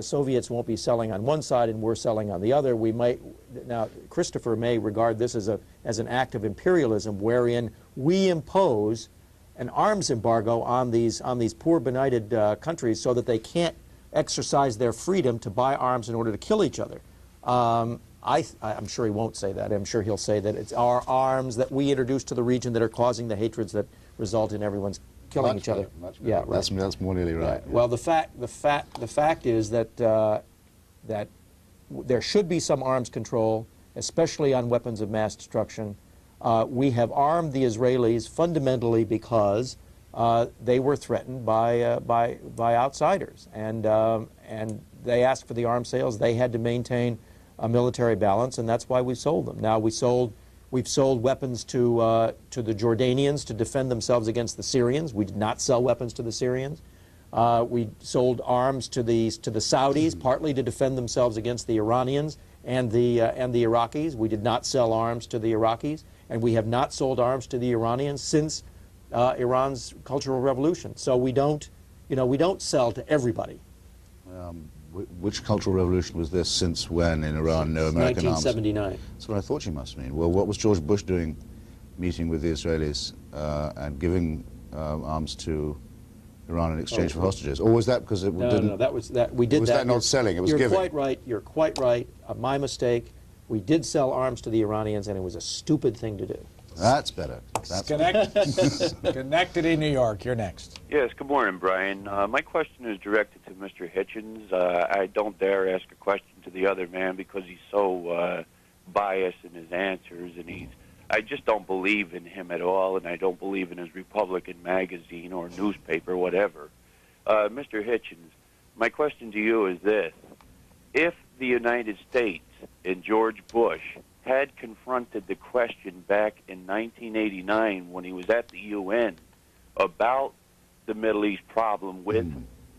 Soviets won't be selling on one side and we're selling on the other. We might now. Christopher may regard this as an act of imperialism, wherein we impose an arms embargo on these poor benighted countries so that they can't exercise their freedom to buy arms in order to kill each other. I'm sure he won't say that. I'm sure he'll say that it's our arms that we introduce to the region that are causing the hatreds that result in everyone's killing each other. Much yeah, right. That's more nearly right. Yeah. Well, the fact is that that there should be some arms control, especially on weapons of mass destruction. We have armed the Israelis fundamentally because they were threatened by outsiders, and they asked for the arms sales. They had to maintain a military balance, and that's why we sold them. Now we've sold weapons to the Jordanians to defend themselves against the Syrians. We did not sell weapons to the Syrians. We sold arms to the Saudis, partly to defend themselves against the Iranians and the Iraqis. We did not sell arms to the Iraqis, and we have not sold arms to the Iranians since Iran's Cultural Revolution. So we don't sell to everybody. Which cultural revolution was this? Since when in Iran no American arms? 1979. That's what I thought you must mean. Well, what was George Bush doing, meeting with the Israelis and giving arms to Iran in exchange for hostages? Or was that because it didn't? No, that was that we did. Was that not selling? It was you're giving. Quite right. You're quite right. My mistake. We did sell arms to the Iranians, and it was a stupid thing to do. That's better. That's Schenectady, New York. You're next. Yes, good morning, Brian. My question is directed to Mr. Hitchens. I don't dare ask a question to the other man because he's so biased in his answers, and I just don't believe in him at all, and I don't believe in his Republican magazine or newspaper, whatever. Mr. Hitchens, my question to you is this. If the United States and George Bush had confronted the question back in 1989 when he was at the UN about the Middle East problem with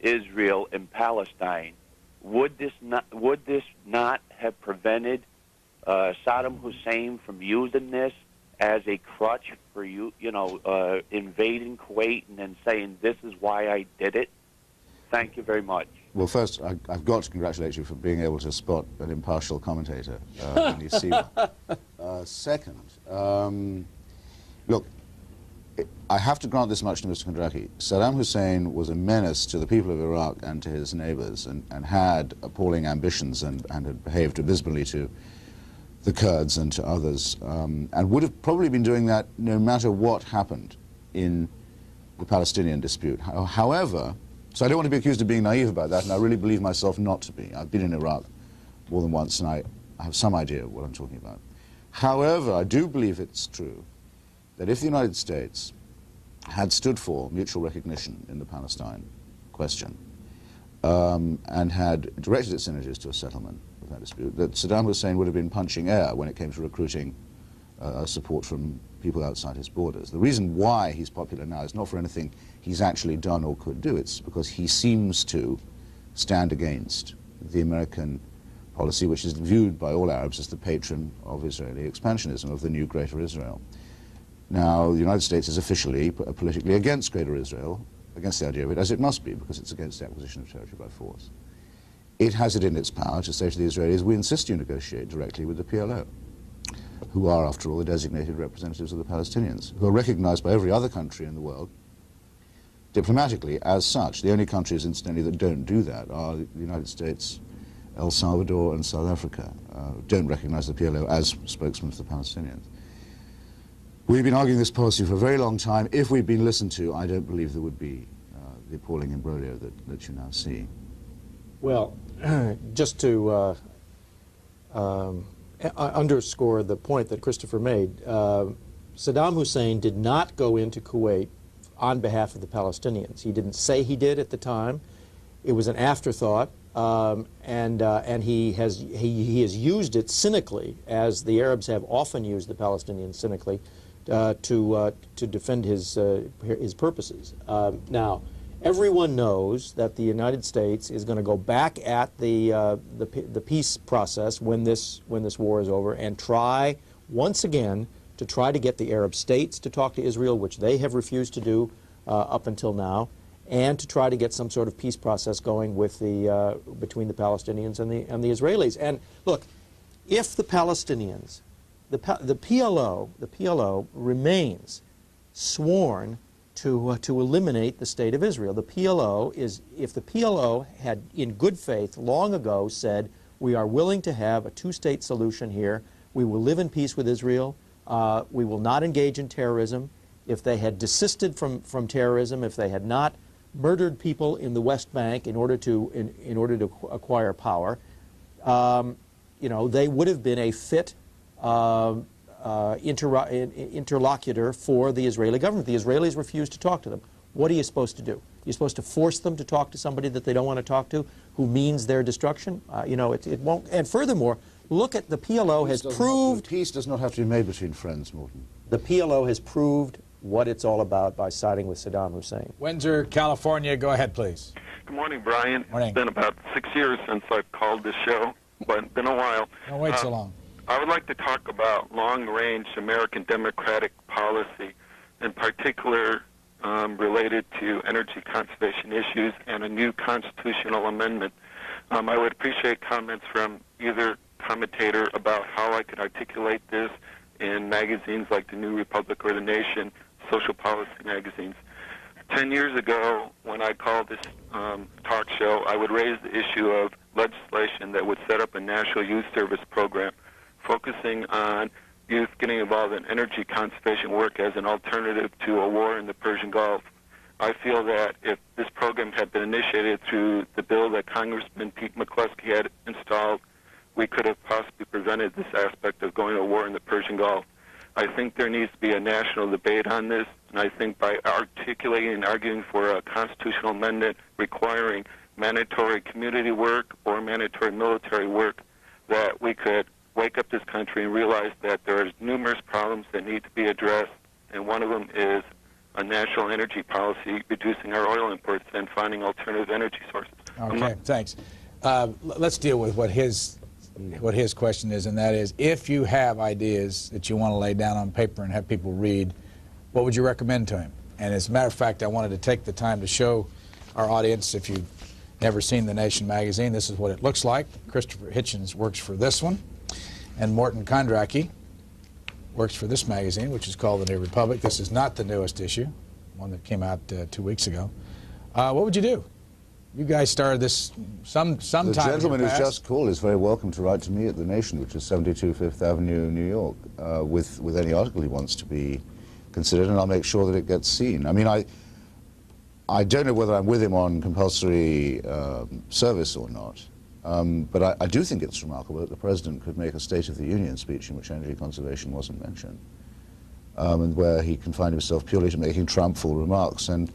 Israel and Palestine, would this not have prevented Saddam Hussein from using this as a crutch for invading Kuwait and then saying, this is why I did it? Thank you very much. Well, first, I've got to congratulate you for being able to spot an impartial commentator when you see one. Second, look, I have to grant this much to Mr. Kondracke. Saddam Hussein was a menace to the people of Iraq and to his neighbors and had appalling ambitions and had behaved abysmally to the Kurds and to others, and would have probably been doing that no matter what happened in the Palestinian dispute. However, so I don't want to be accused of being naive about that, and I really believe myself not to be. I've been in Iraq more than once, and I have some idea of what I'm talking about. However, I do believe it's true that if the United States had stood for mutual recognition in the Palestine question and had directed its energies to a settlement of that dispute, that Saddam Hussein would have been punching air when it came to recruiting support from people outside his borders. The reason why he's popular now is not for anything he's actually done or could do. It's because he seems to stand against the American policy, which is viewed by all Arabs as the patron of Israeli expansionism, of the new Greater Israel. Now, the United States is officially politically against Greater Israel, against the idea of it, as it must be, because it's against the acquisition of territory by force. It has it in its power to say to the Israelis, we insist you negotiate directly with the PLO, who are, after all, the designated representatives of the Palestinians, who are recognized by every other country in the world diplomatically as such. The only countries, incidentally, that don't do that are the United States, El Salvador, and South Africa, don't recognize the PLO as spokesmen for the Palestinians. We've been arguing this policy for a very long time. If we'd been listened to, I don't believe there would be the appalling imbroglio that you now see. Well, just to underscore the point that Christopher made, Saddam Hussein did not go into Kuwait on behalf of the Palestinians. He didn't say he did at the time. It was an afterthought, and he has used it cynically, as the Arabs have often used the Palestinians cynically, to defend his purposes. Now, everyone knows that the United States is going to go back at the peace process when this war is over and try once again to get the Arab states to talk to Israel, which they have refused to do up until now, and to try to get some sort of peace process going with between the Palestinians and the Israelis. And look, if the Palestinians, the PLO remains sworn to eliminate the state of Israel. The PLO is, if the PLO had in good faith long ago said, we are willing to have a two-state solution here, we will live in peace with Israel, we will not engage in terrorism, if they had desisted from terrorism, if they had not murdered people in the West Bank in order to acquire power, they would have been a fit interlocutor for the Israeli government. The Israelis refused to talk to them. What are you supposed to do? You're supposed to force them to talk to somebody that they don't want to talk to, who means their destruction? It won't. And furthermore, look at the PLO has proved... Peace does not have to be made between friends, Morton. The PLO has proved what it's all about by siding with Saddam Hussein. Windsor, California. Go ahead, please. Good morning, Brian. Morning. It's been about 6 years since I've called this show, but it's been a while. Don't wait so long. I would like to talk about long-range American democratic policy, in particular related to energy conservation issues and a new constitutional amendment. I would appreciate comments from either commentator about how I could articulate this in magazines like The New Republic or The Nation, social policy magazines. 10 years ago, when I called this talk show, I would raise the issue of legislation that would set up a national youth service program focusing on youth getting involved in energy conservation work as an alternative to a war in the Persian Gulf. I feel that if this program had been initiated through the bill that Congressman Pete McCluskey had installed, we could have possibly prevented this aspect of going to war in the Persian Gulf. I think there needs to be a national debate on this, and I think by articulating and arguing for a constitutional amendment requiring mandatory community work or mandatory military work, that we could wake up this country and realize that there are numerous problems that need to be addressed, and one of them is a national energy policy, reducing our oil imports and finding alternative energy sources. Okay, thanks. Let's deal with what his question is, and that is, if you have ideas that you want to lay down on paper and have people read, what would you recommend to him? And as a matter of fact, I wanted to take the time to show our audience, if you've never seen The Nation magazine, this is what it looks like. Christopher Hitchens works for this one, and Morton Kondracke works for this magazine, which is called The New Republic. This is not the newest issue, one that came out 2 weeks ago. What would you do? You guys started this sometime. The gentleman who's just called is very welcome to write to me at The Nation, which is 72 Fifth Avenue, New York, with any article he wants to be considered, and I'll make sure that it gets seen. I mean, I don't know whether I'm with him on compulsory service or not, but I do think it's remarkable that the President could make a State of the Union speech in which energy conservation wasn't mentioned, and where he confined himself purely to making triumphal remarks and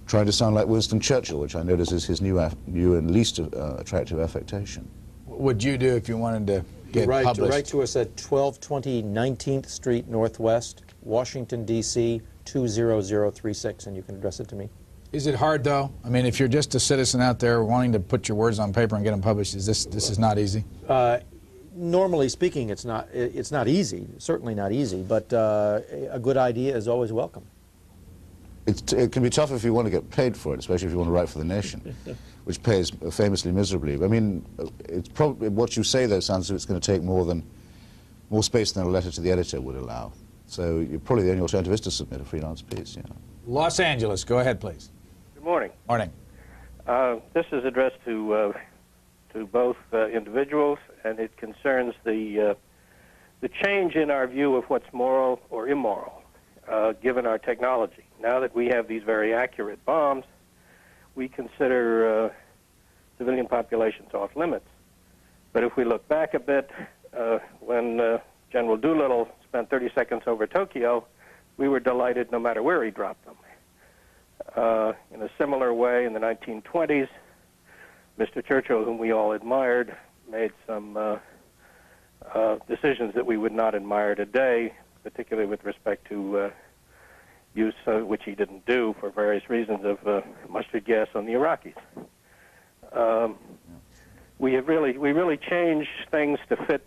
trying to sound like Winston Churchill, which I notice is his new and least attractive affectation. What would you do if you wanted to get published? Write to us at 1220 19th Street Northwest, Washington, D.C. 20036, and you can address it to me. Is it hard, though? I mean, if you're just a citizen out there wanting to put your words on paper and get them published, this is not easy? Normally speaking, it's not easy, certainly not easy, but a good idea is always welcome. It can be tough if you want to get paid for it, especially if you want to write for The Nation, which pays famously miserably. I mean, it's probably what you say, though, sounds as if it's going to take more space than a letter to the editor would allow. So you're probably the only alternative is to submit a freelance piece. Yeah. Los Angeles, go ahead, please. Good morning. Morning. This is addressed to both individuals, and it concerns the change in our view of what's moral or immoral, given our technology. Now that we have these very accurate bombs, we consider civilian populations off limits. But if we look back a bit, when General Doolittle spent 30 seconds over Tokyo, we were delighted no matter where he dropped them. In a similar way, in the 1920s, Mr. Churchill, whom we all admired, made some decisions that we would not admire today, particularly with respect to use, which he didn't do for various reasons, of mustard gas on the Iraqis. We really changed things to fit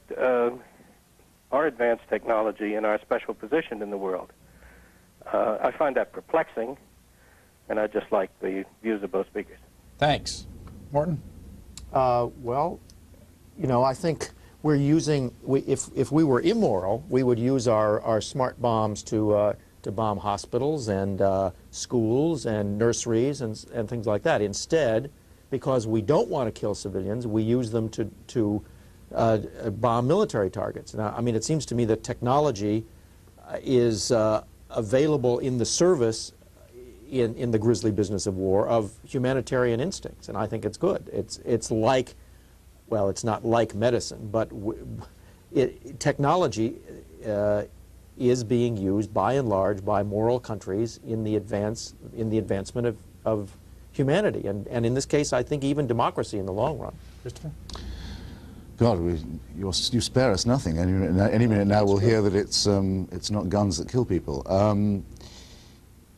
our advanced technology and our special position in the world. I find that perplexing, and I just like the views of both speakers. Thanks. Morton? Well, you know, I think we're using, if we were immoral, we would use our smart bombs to bomb hospitals and schools and nurseries and things like that. Instead, because we don't want to kill civilians, we use them to bomb military targets. Now, I mean, it seems to me that technology is available in the service in the grisly business of war of humanitarian instincts, and I think it's good. It's like, well, it's not like medicine, but technology is being used by and large by moral countries in the advancement of humanity, and in this case, I think even democracy in the long run. Christopher? God, you spare us nothing. Any minute now we'll hear that it's not guns that kill people.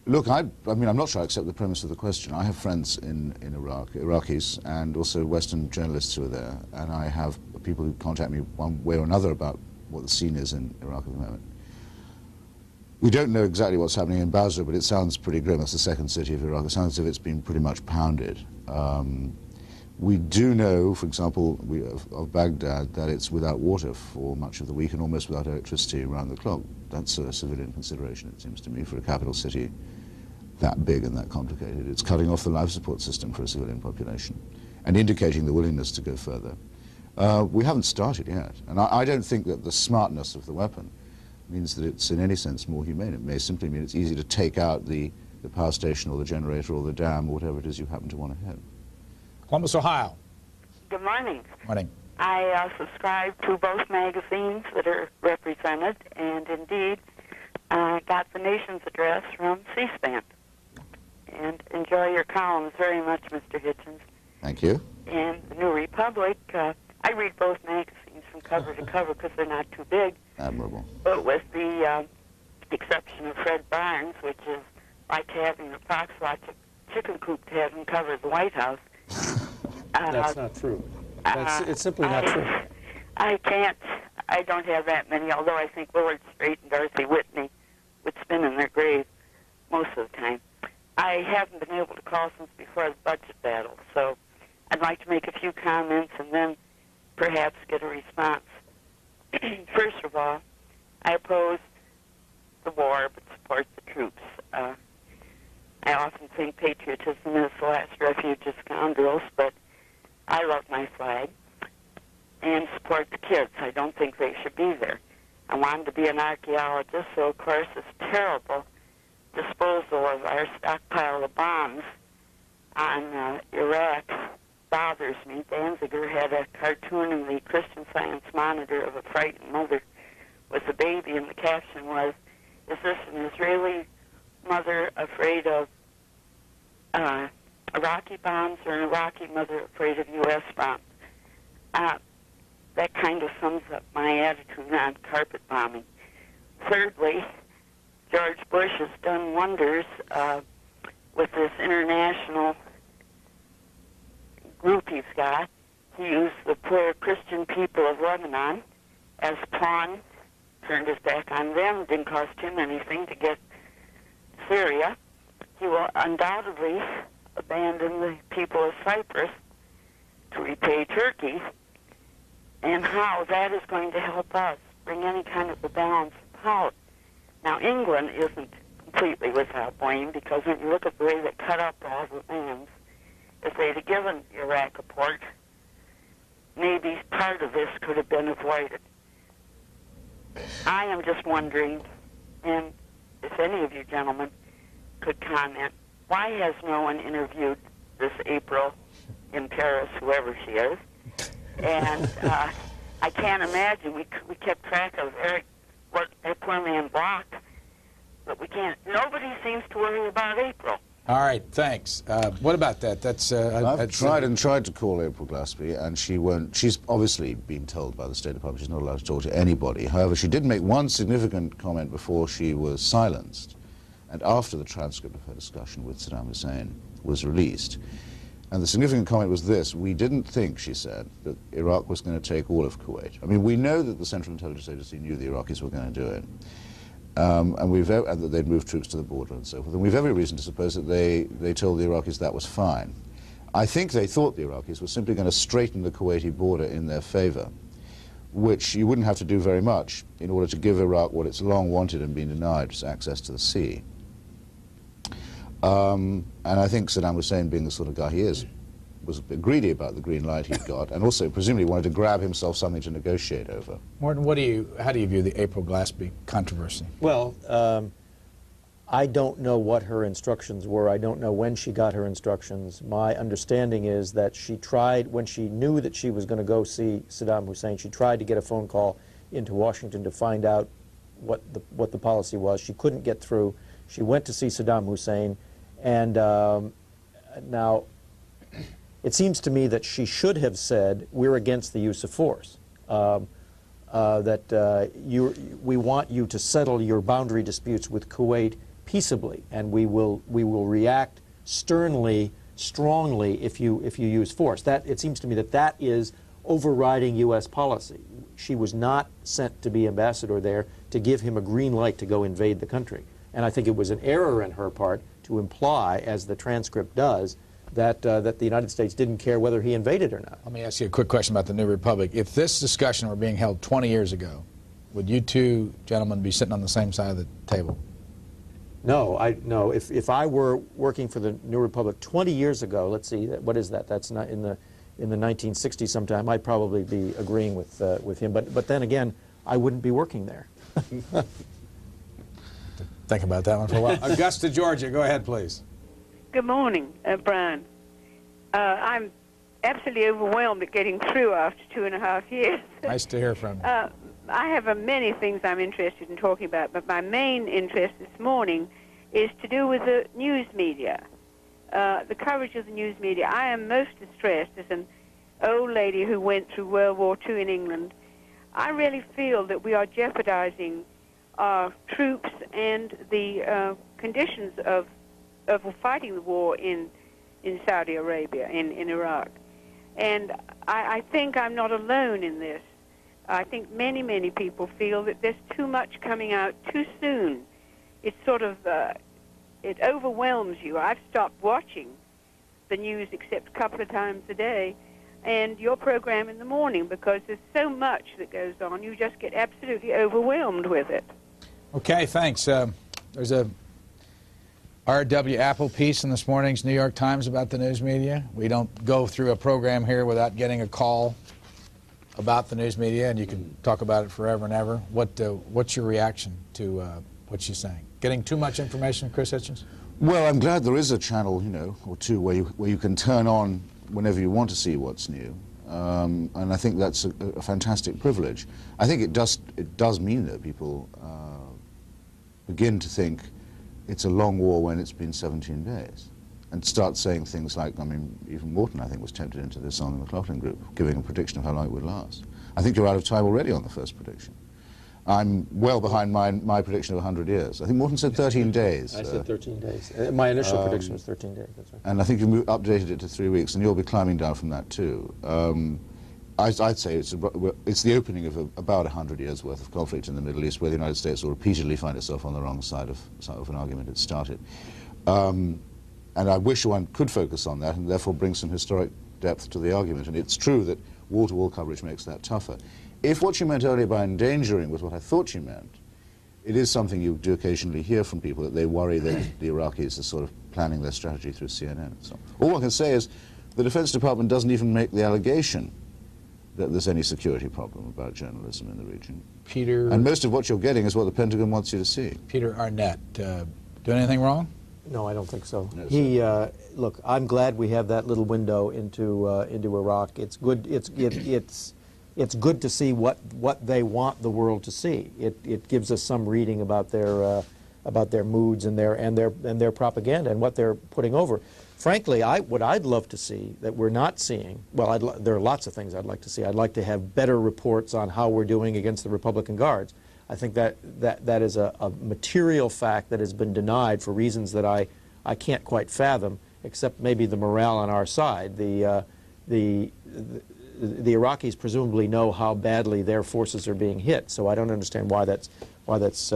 Look, I mean, I'm not sure I accept the premise of the question. I have friends in Iraq, Iraqis, and also Western journalists who are there, and I have people who contact me one way or another about what the scene is in Iraq at the moment. We don't know exactly what's happening in Basra, but it sounds pretty grim. It's the second city of Iraq. It sounds as if it's been pretty much pounded. We do know, for example, of Baghdad, that it's without water for much of the week and almost without electricity around the clock. That's a civilian consideration, it seems to me, for a capital city that big and that complicated. It's cutting off the life support system for a civilian population and indicating the willingness to go further. We haven't started yet, and I don't think that the smartness of the weapon means that it's in any sense more humane. It may simply mean it's easy to take out the power station or the generator or the dam or whatever it is you happen to want to hit. Columbus, Ohio. Good morning. Morning. I subscribe to both magazines that are represented, and indeed got the nation's address from C-SPAN. And enjoy your columns very much, Mr. Hitchens. Thank you. And the New Republic, I read both magazines from cover to cover because they're not too big. Admirable. But with the exception of Fred Barnes, which is like having a Foxtrot chicken coop to have him cover the White House. That's not true. It's simply not true. I don't have that many, although I think Willard Straight and Dorothy Whitney would spin in their grave most of the time. I haven't been able to call since before the budget battle, so I'd like to make a few comments and then perhaps get a response. First of all, I oppose the war but support the troops. I often think patriotism is the last refuge of scoundrels, but I love my flag and support the kids. I don't think they should be there. I wanted to be an archaeologist, so of course this terrible disposal of our stockpile of bombs on Iraq bothers me. Danziger had a cartoon in the Christian Science Monitor of a frightened mother with a baby, and the caption was, "Is this an Israeli mother afraid of Iraqi bombs or an Iraqi mother afraid of U.S. bombs?" That kind of sums up my attitude on carpet bombing. Thirdly, George Bush has done wonders with this international group he's got. He used the poor Christian people of Lebanon as pawn, turned his back on them, didn't cost him anything to get Syria. He will undoubtedly abandon the people of Cyprus to repay Turkey, and how that is going to help us bring any kind of a balance of power. Now, England isn't completely without blame, because when you look at the way they cut up all the lands, if they'd have given Iraq a port, maybe part of this could have been avoided. I am just wondering, and if any of you gentlemen could comment, why has no one interviewed this April in Paris, whoever she is? And I can't imagine. We kept track of Eric, what that poor man blocked, but we can't. Nobody seems to worry about April. All right, thanks. What about that? That's I've tried to call April Glaspie, and she won't. She's obviously been told by the State Department she's not allowed to talk to anybody. However, she did make one significant comment before she was silenced, and after the transcript of her discussion with Saddam Hussein was released. And the significant comment was this: we didn't think, she said, that Iraq was going to take all of Kuwait. I mean, we know that the Central Intelligence Agency knew the Iraqis were going to do it. And that they'd move troops to the border and so forth. And we've every reason to suppose that they told the Iraqis that was fine. I think they thought the Iraqis were simply going to straighten the Kuwaiti border in their favor, which you wouldn't have to do very much in order to give Iraq what it's long wanted and been denied, which is access to the sea. And I think Saddam Hussein, being the sort of guy he is, was a bit greedy about the green light he'd got, and also presumably wanted to grab himself something to negotiate over. Morton, how do you view the April Glaspie controversy? Well, I don't know what her instructions were. I don't know when she got her instructions. My understanding is that she tried, when she knew that she was going to go see Saddam Hussein, she tried to get a phone call into Washington to find out what the policy was. She couldn't get through. She went to see Saddam Hussein, and now it seems to me that she should have said, we're against the use of force, that we want you to settle your boundary disputes with Kuwait peaceably, and we will react sternly, strongly if you use force. It seems to me that is overriding U.S. policy. She was not sent to be ambassador there to give him a green light to go invade the country. And I think it was an error on her part to imply, as the transcript does, that the United States didn't care whether he invaded or not. Let me ask you a quick question about the New Republic. If this discussion were being held 20 years ago, would you two gentlemen be sitting on the same side of the table? No, no. If I were working for the New Republic 20 years ago, let's see, what is that? That's not in the 1960s sometime. I'd probably be agreeing with him. But then again, I wouldn't be working there. Think about that one for a while. Augusta, Georgia, go ahead, please. Good morning, Brian. I'm absolutely overwhelmed at getting through after 2.5 years. Nice to hear from you. I have many things I'm interested in talking about, but my main interest this morning is to do with the news media, the coverage of the news media. I am most distressed as an old lady who went through World War II in England. I really feel that we are jeopardizing our troops and the conditions of fighting the war in Saudi Arabia, in Iraq. And I think I'm not alone in this. I think many, many people feel that there's too much coming out too soon. It's sort of, it overwhelms you. I've stopped watching the news except a couple of times a day, and your program in the morning, because there's so much that goes on, you just get absolutely overwhelmed with it. Okay, thanks. There's a R.W. Apple piece in this morning's New York Times about the news media. We don't go through a program here without getting a call about the news media, and you can talk about it forever and ever. What's your reaction to what she's saying? Getting too much information, Chris Hitchens? Well, I'm glad there is a channel, or two where you can turn on whenever you want to see what's new, and I think that's a fantastic privilege. I think it does mean that people begin to think it's a long war when it's been 17 days, and start saying things like, I mean, even Morton, I think, was tempted into this on the McLaughlin group, giving a prediction of how long it would last. I think you're out of time already on the first prediction. I'm well behind my prediction of 100 years. I think Morton said 13 days. I said 13 days. My initial prediction was 13 days. That's right. And I think you updated it to 3 weeks, and you'll be climbing down from that too. I'd say it's the opening of about 100 years' worth of conflict in the Middle East, where the United States will repeatedly find itself on the wrong side of an argument it started. And I wish one could focus on that and therefore bring some historic depth to the argument. And it's true that wall-to-wall coverage makes that tougher. If what you meant earlier by endangering was what I thought you meant, it is something you do occasionally hear from people, that they worry that the Iraqis are sort of planning their strategy through CNN and so on. All one can say is the Defense Department doesn't even make the allegation that there's any security problem about journalism in the region. Peter... And most of what you're getting is what the Pentagon wants you to see. Peter Arnett, doing anything wrong? No, I don't think so. No, Look, I'm glad we have that little window into Iraq. It's good. It's good to see what they want the world to see. It gives us some reading about their moods and their propaganda and what they're putting over. Frankly, what I'd love to see that we're not seeing. Well, there are lots of things I'd like to see. I'd like to have better reports on how we're doing against the Republican Guards. I think that is a material fact that has been denied for reasons that I can't quite fathom, except maybe the morale on our side. The Iraqis presumably know how badly their forces are being hit, so I don't understand why that's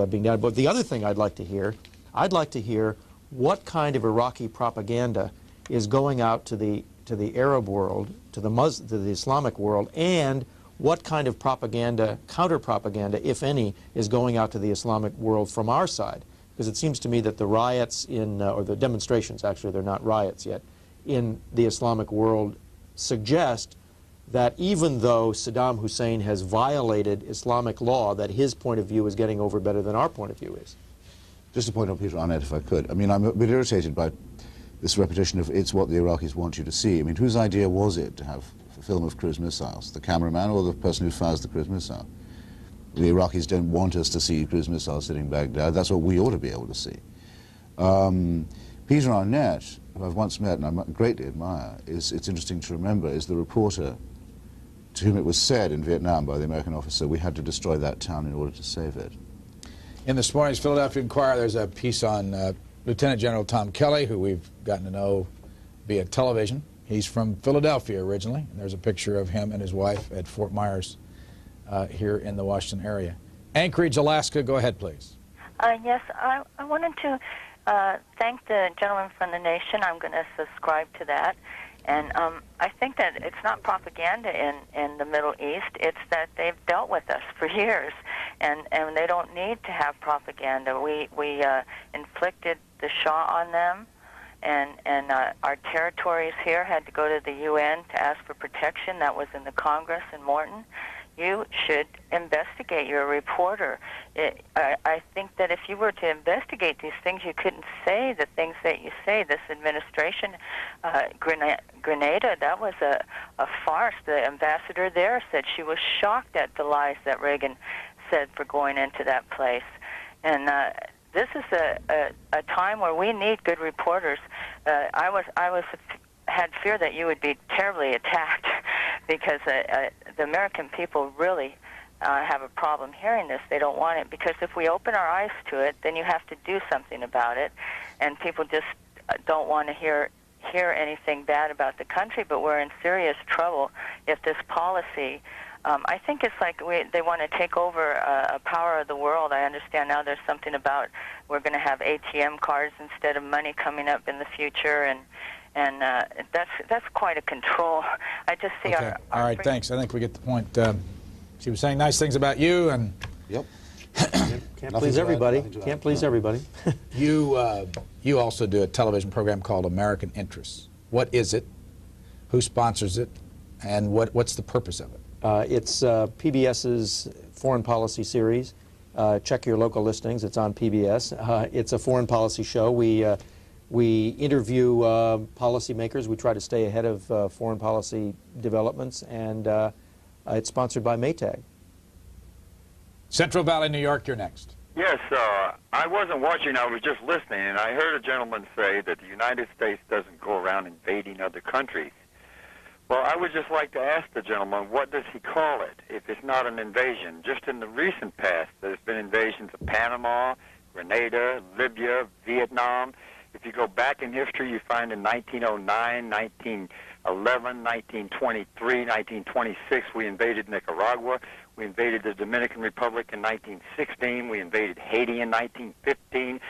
being done. But the other thing I'd like to hear what kind of Iraqi propaganda is going out to the Arab world, to the Islamic world, and what kind of propaganda, counter-propaganda, if any, is going out to the Islamic world from our side. Because it seems to me that the riots or the demonstrations, actually, they're not riots yet, in the Islamic world suggest that even though Saddam Hussein has violated Islamic law, that his point of view is getting over better than our point of view is. Just a point on Peter Arnett, if I could. I mean, I'm a bit irritated by this repetition of it's what the Iraqis want you to see. I mean, whose idea was it to have a film of cruise missiles? The cameraman or the person who fires the cruise missile? The Iraqis don't want us to see cruise missiles hitting Baghdad. That's what we ought to be able to see. Peter Arnett, who I've once met and I greatly admire, it's interesting to remember, is the reporter to whom it was said in Vietnam by the American officer, we had to destroy that town in order to save it. In this morning's Philadelphia Inquirer, there's a piece on Lieutenant General Tom Kelly, who we've gotten to know via television. He's from Philadelphia originally, and there's a picture of him and his wife at Fort Myers here in the Washington area. Anchorage, Alaska, go ahead, please. Yes, I wanted to thank the gentleman from the Nation. I'm going to subscribe to that. And I think that it's not propaganda in the Middle East. It's that they've dealt with us for years, and they don't need to have propaganda. We inflicted the Shah on them, and our territories here had to go to the UN to ask for protection. That was in the Congress in Morton. you should investigate. You're a reporter. I think that if you were to investigate these things, you couldn't say the things that you say. This administration, Grenada, that was a farce. The ambassador there said she was shocked at the lies that Reagan said for going into that place. And this is a time where we need good reporters. I had fear that you would be terribly attacked because the American people really have a problem hearing this. They don't want it, because if we open our eyes to it, then you have to do something about it, and people just don't want to hear anything bad about the country. But we're in serious trouble if this policy. I think it's like they want to take over a power of the world. I understand now there's something about we're going to have ATM cards instead of money coming up in the future, and that's quite a control. I just see okay. All right, thanks. I think we get the point. She was saying nice things about you, and yep. Can't please everybody. Can't please everybody. You also do a television program called American Interests. What is it? Who sponsors it? And what's the purpose of it? It's PBS's foreign policy series. Check your local listings. It's on PBS. It's a foreign policy show. We interview policymakers. We try to stay ahead of foreign policy developments, and it's sponsored by Maytag. Central Valley, New York, you're next. Yes, I wasn't watching, I was just listening, and I heard a gentleman say that the United States doesn't go around invading other countries. Well, I would just like to ask the gentleman, what does he call it if it's not an invasion? Just in the recent past, there's been invasions of Panama, Grenada, Libya, Vietnam. If you go back in history, you find in 1909, 1911, 1923, 1926, we invaded Nicaragua. We invaded the Dominican Republic in 1916. We invaded Haiti in 1915.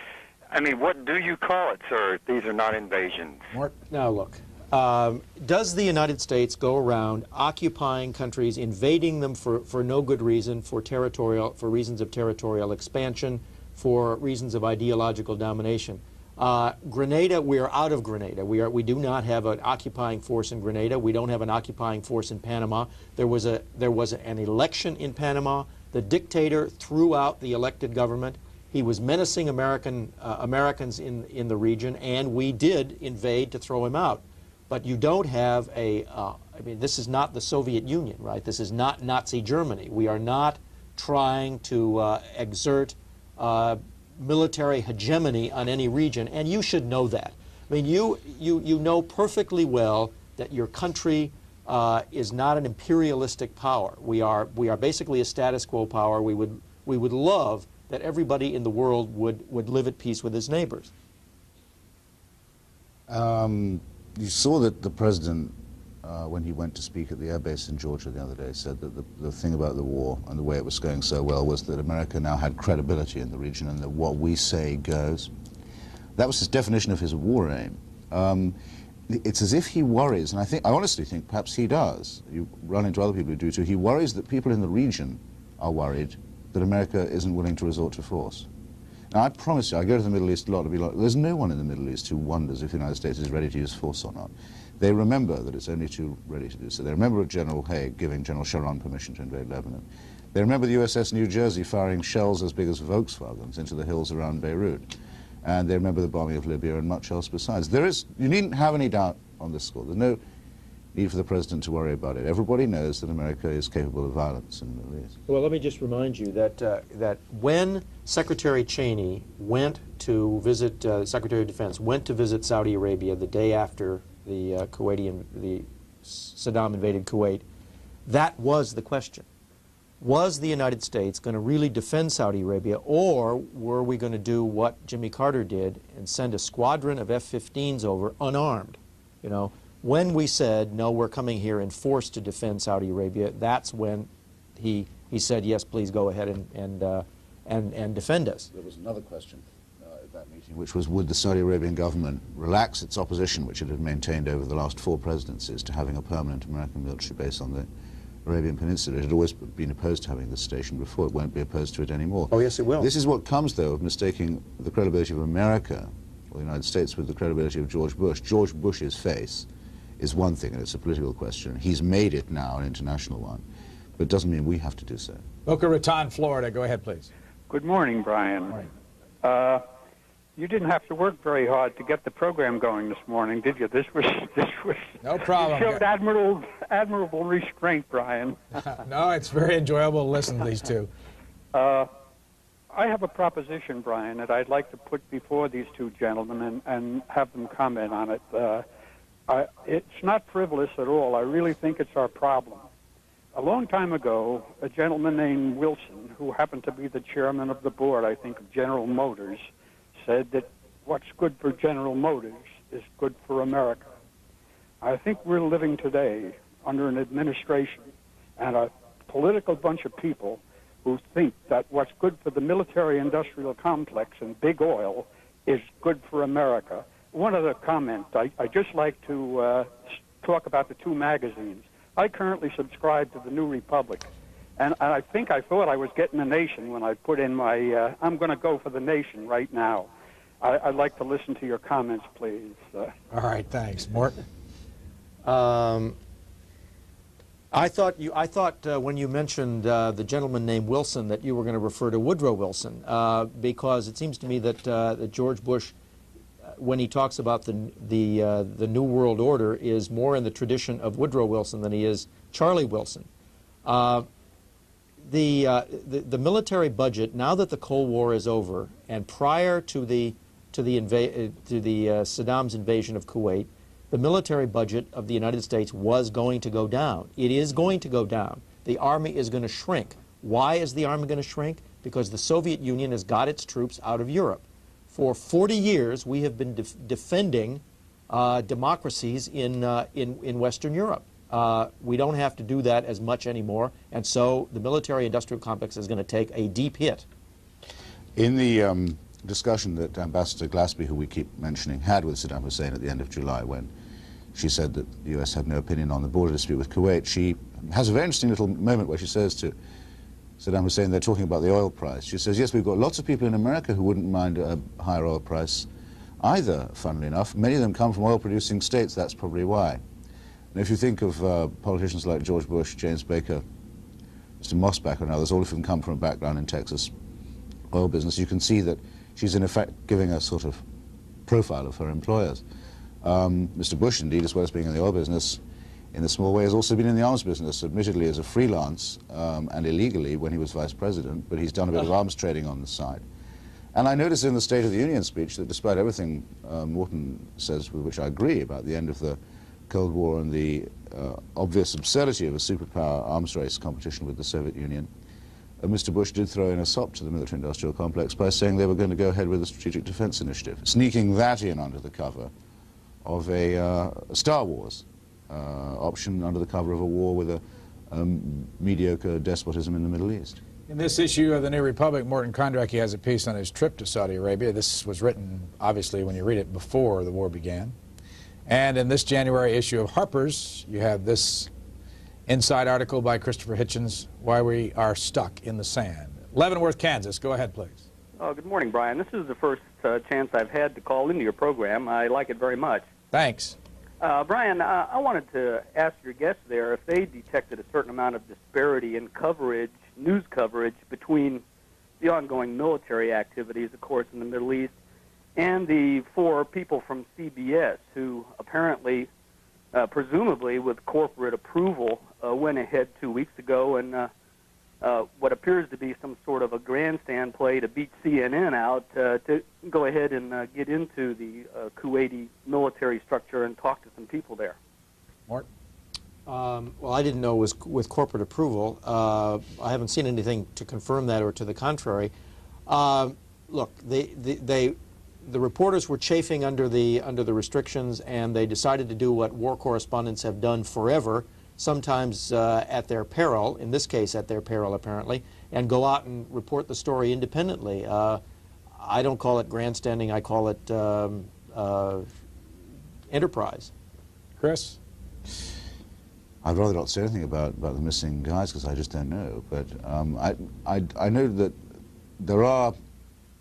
I mean, what do you call it, sir, if these are not invasions? Now, look. Does the United States go around occupying countries, invading them for no good reason, for reasons of territorial expansion, for reasons of ideological domination? Grenada, we are out of Grenada. We do not have an occupying force in Grenada. We don't have an occupying force in Panama. There was an election in Panama. The dictator threw out the elected government. He was menacing Americans in the region, and we did invade to throw him out. But you don't have I mean, this is not the Soviet Union, right? This is not Nazi Germany. We are not trying to exert military hegemony on any region, and you should know that. I mean, you know perfectly well that your country is not an imperialistic power. We are basically a status quo power. We would love that everybody in the world would live at peace with his neighbors. You saw that the president, when he went to speak at the airbase in Georgia the other day, said that the thing about the war and the way it was going so well was that America now had credibility in the region, and that what we say goes. That was his definition of his war aim. It's as if he worries, and I honestly think perhaps he does. You run into other people who do too. He worries that people in the region are worried that America isn't willing to resort to force. Now, I promise you, I go to the Middle East a lot to be like, there's no one in the Middle East who wonders if the United States is ready to use force or not. They remember that it's only too ready to do so. They remember General Haig giving General Sharon permission to invade Lebanon. They remember the USS New Jersey firing shells as big as Volkswagens into the hills around Beirut. And they remember the bombing of Libya and much else besides. You needn't have any doubt on this score. There's no need for the president to worry about it. Everybody knows that America is capable of violence in the Middle East. Well, let me just remind you that when Secretary Cheney went to visit, Secretary of Defense went to visit Saudi Arabia the day after the Saddam invaded Kuwait, that was the question. Was the United States going to really defend Saudi Arabia, or were we going to do what Jimmy Carter did and send a squadron of F-15s over unarmed? You know, when we said, no, we're coming here in force to defend Saudi Arabia, that's when he said, yes, please go ahead and defend us. There was another question at that meeting, which was, would the Saudi Arabian government relax its opposition, which it had maintained over the last 4 presidencies, to having a permanent American military base on the Arabian Peninsula? It had always been opposed to having this station before. It won't be opposed to it anymore. Oh, yes, it will. This is what comes, though, of mistaking the credibility of America, or the United States, with the credibility of George Bush. George Bush's face is one thing, and it's a political question. He's made it now an international one. but it doesn't mean we have to do so. Boca Raton, Florida. Go ahead, please. Good morning, Brian. Morning. You didn't have to work very hard to get the program going this morning, did you? This was no problem. You showed admirable restraint, Brian. No, it's very enjoyable to listen to these two. I have a proposition, Brian, that I'd like to put before these two gentlemen and have them comment on it. It's not frivolous at all. I really think it's our problem. A long time ago, a gentleman named Wilson, who happened to be the chairman of the board, I think, of General Motors, said that what's good for General Motors is good for America. I think we're living today under an administration and a political bunch of people who think that what's good for the military-industrial complex and big oil is good for America. One other comment. I'd just like to talk about the two magazines. I currently subscribe to the New Republic, and I think I thought I was getting the Nation when I put in my, I'm going to go for the Nation right now. I'd like to listen to your comments, please. All right, thanks. Morton? I thought when you mentioned the gentleman named Wilson that you were going to refer to Woodrow Wilson, because it seems to me that George Bush, when he talks about the New World Order, is more in the tradition of Woodrow Wilson than he is Charlie Wilson. The military budget, now that the Cold War is over, and prior to Saddam's invasion of Kuwait, the military budget of the United States was going to go down. It is going to go down. The Army is going to shrink. Why is the Army going to shrink? Because the Soviet Union has got its troops out of Europe. For 40 years, we have been defending democracies in Western Europe. We don't have to do that as much anymore, and so the military-industrial complex is going to take a deep hit. In the discussion that Ambassador Glaspie, who we keep mentioning, had with Saddam Hussein at the end of July, when she said that the U.S. had no opinion on the border dispute with Kuwait, she has a very interesting little moment where she says to Saddam Hussein, they're talking about the oil price. She says, yes, we've got lots of people in America who wouldn't mind a higher oil price either, funnily enough. Many of them come from oil-producing states, that's probably why. And if you think of politicians like George Bush, James Baker, Mr. Mosbacher and others, all of whom come from a background in Texas oil business, you can see that she's in effect giving a sort of profile of her employers. Mr. Bush, indeed, as well as being in the oil business, in a small way, has also been in the arms business, admittedly as a freelance and illegally when he was vice president, but he's done a bit of arms trading on the side. And I noticed in the State of the Union speech that despite everything Morton says, with which I agree, about the end of the Cold War and the obvious absurdity of a superpower arms race competition with the Soviet Union, Mr. Bush did throw in a sop to the military-industrial complex by saying they were going to go ahead with a strategic defense initiative, sneaking that in under the cover of a Star Wars option, under the cover of a war with a mediocre despotism in the Middle East. In this issue of the New Republic, Morton Kondracke has a piece on his trip to Saudi Arabia. This was written, obviously, when you read it, before the war began. And in this January issue of Harper's, you have this inside article by Christopher Hitchens, Why We Are Stuck in the Sand. Leavenworth, Kansas. Go ahead, please. Good morning, Brian. This is the first chance I've had to call into your program. I like it very much. Thanks. Brian, I wanted to ask your guests there if they detected a certain amount of disparity in coverage, news coverage, between the ongoing military activities, of course, in the Middle East, and the four people from CBS who apparently, presumably with corporate approval, went ahead 2 weeks ago and what appears to be some sort of a grandstand play to beat CNN out to go ahead and get into the Kuwaiti military structure and talk to some people there. Mort? Well, I didn't know it was with corporate approval. I haven't seen anything to confirm that or to the contrary. Look, the reporters were chafing under the restrictions, and they decided to do what war correspondents have done forever, sometimes at their peril, in this case at their peril apparently, and go out and report the story independently. I don't call it grandstanding, I call it enterprise. Chris? I'd rather not say anything about the missing guys because I just don't know, but I know that there are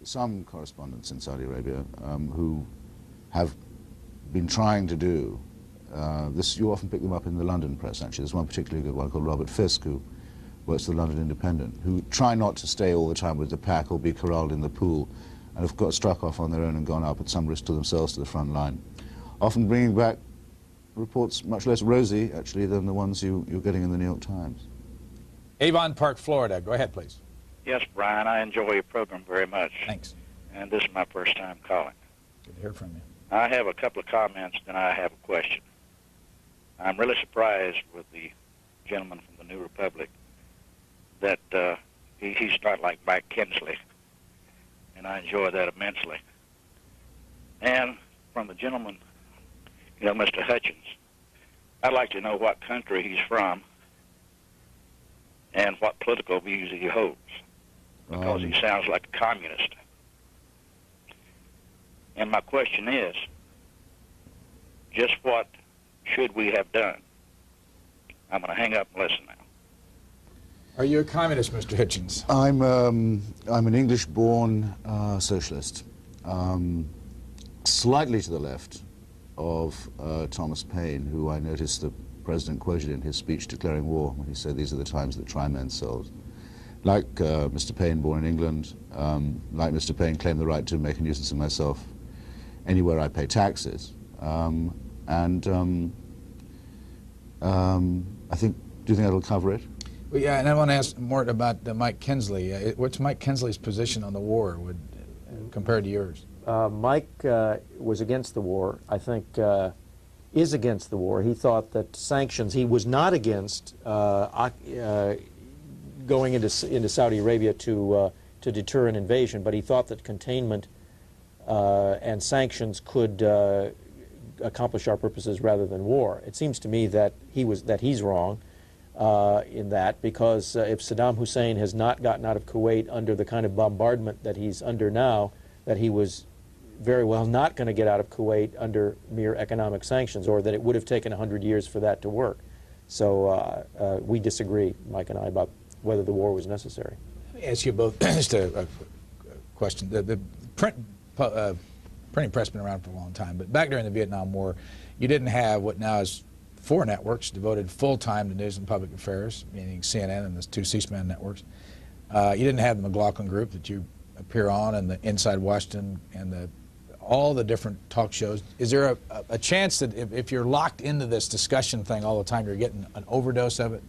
some correspondents in Saudi Arabia who have been trying to do this. You often pick them up in the London press, actually. There's one particularly good one called Robert Fisk, who works for the London Independent, who try not to stay all the time with the pack or be corralled in the pool, and have got struck off on their own and gone up at some risk to themselves to the front line, often bringing back reports much less rosy, actually, than the ones you're getting in the New York Times. Avon Park, Florida. Go ahead, please. Yes, Brian, I enjoy your program very much. Thanks. And this is my first time calling. Good to hear from you. I have a couple of comments, then I have a question. I'm really surprised with the gentleman from the New Republic that he's not like Mike Kinsley, and I enjoy that immensely. And from the gentleman, you know, Mr. Hitchens, I'd like to know what country he's from and what political views he holds, because he sounds like a communist. And my question is, just what should we have done? I'm going to hang up and listen now. Are you a communist, Mr. Hitchens? I'm an English-born socialist, slightly to the left of Thomas Paine, who I noticed the President quoted in his speech declaring war when he said these are the times that try men's souls. Like Mr. Paine, born in England, like Mr. Paine, claim the right to make a nuisance of myself anywhere I pay taxes. I think, do you think that'll cover it? Well, yeah, and I want to ask Morton about Mike Kinsley. What's Mike Kinsley's position on the war compared to yours? Mike was against the war. I think is against the war. He thought that sanctions, he was not against going into Saudi Arabia to deter an invasion, but he thought that containment and sanctions could accomplish our purposes rather than war. It seems to me that he's wrong in that, because if Saddam Hussein has not gotten out of Kuwait under the kind of bombardment that he's under now, that he was very well not going to get out of Kuwait under mere economic sanctions, or that it would have taken 100 years for that to work. So we disagree, Mike and I, about whether the war was necessary. Let me ask you both just a question. The printing press has been around for a long time, but back during the Vietnam War, you didn't have what now is 4 networks devoted full-time to news and public affairs, meaning CNN and the 2 C-SPAN networks. You didn't have the McLaughlin Group that you appear on, and the Inside Washington, and all the different talk shows. Is there a chance that if you're locked into this discussion thing all the time, you're getting an overdose of it?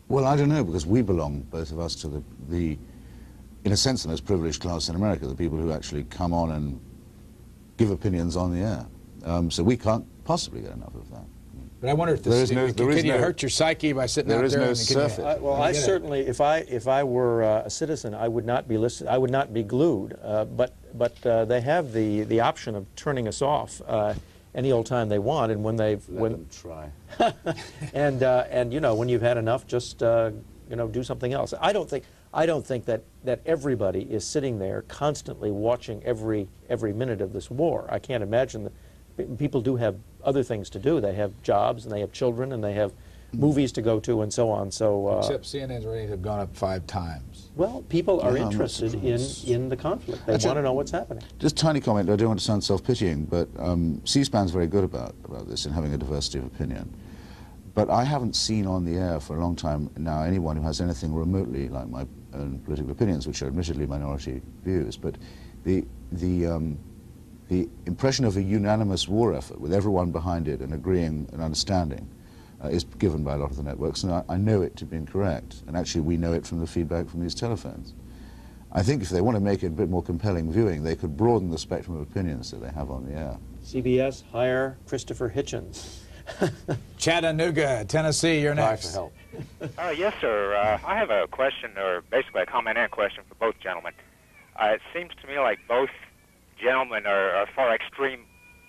Well, I don't know, because we belong, both of us, to the in a sense, the most privileged class in America, the people who actually come on and give opinions on the air. So we can't possibly get enough of that. But I wonder if this can you hurt your psyche by sitting out there? There is no surfeit. Well, I certainly, if I were a citizen, I would not be I would not be glued. But they have the option of turning us off any old time they want, and when they've Let them try. and you know, when you've had enough, just you know, do something else. I don't think that everybody is sitting there constantly watching every minute of this war. I can't imagine that. People do have other things to do. They have jobs, and they have children, and they have movies to go to, and so on. So except CNN's ratings have gone up 5 times. Well, people are interested in the conflict. They want to know what's happening. Just a tiny comment. I don't want to sound self-pitying, but C-SPAN's very good about this and having a diversity of opinion. But I haven't seen on the air for a long time now anyone who has anything remotely like my own political opinions, which are admittedly minority views. But the impression of a unanimous war effort with everyone behind it and agreeing and understanding is given by a lot of the networks, and I know it to be incorrect. And actually, we know it from the feedback from these telephones. I think if they want to make it a bit more compelling viewing, they could broaden the spectrum of opinions that they have on the air. CBS, hire Christopher Hitchens. Chattanooga, Tennessee, you're next. Cry for help. Yes, sir. I have a question, or basically a comment and a question for both gentlemen. It seems to me like both gentlemen are far extreme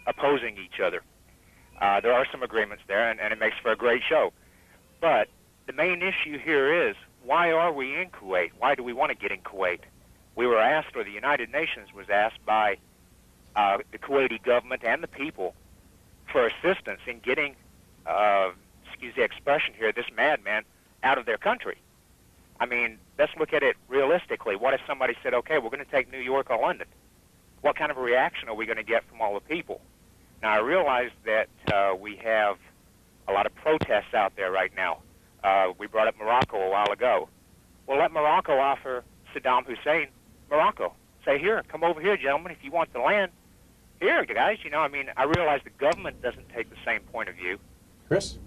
opposing each other. There are some agreements there, and it makes for a great show. But the main issue here is, why are we in Kuwait? Why do we want to get in Kuwait? We were asked, or the United Nations was asked by the Kuwaiti government and the people for assistance in getting, excuse the expression here, this madman out of their country. I mean, let's look at it realistically. What if somebody said, okay, we're going to take New York or London? What kind of a reaction are we going to get from all the people? Now, I realize that we have a lot of protests out there right now. We brought up Morocco a while ago. Well, let Morocco offer Saddam Hussein Morocco. Say, here, come over here, gentlemen, if you want the land. Here, guys, you know, I mean, I realize the government doesn't take the same point of view. Chris?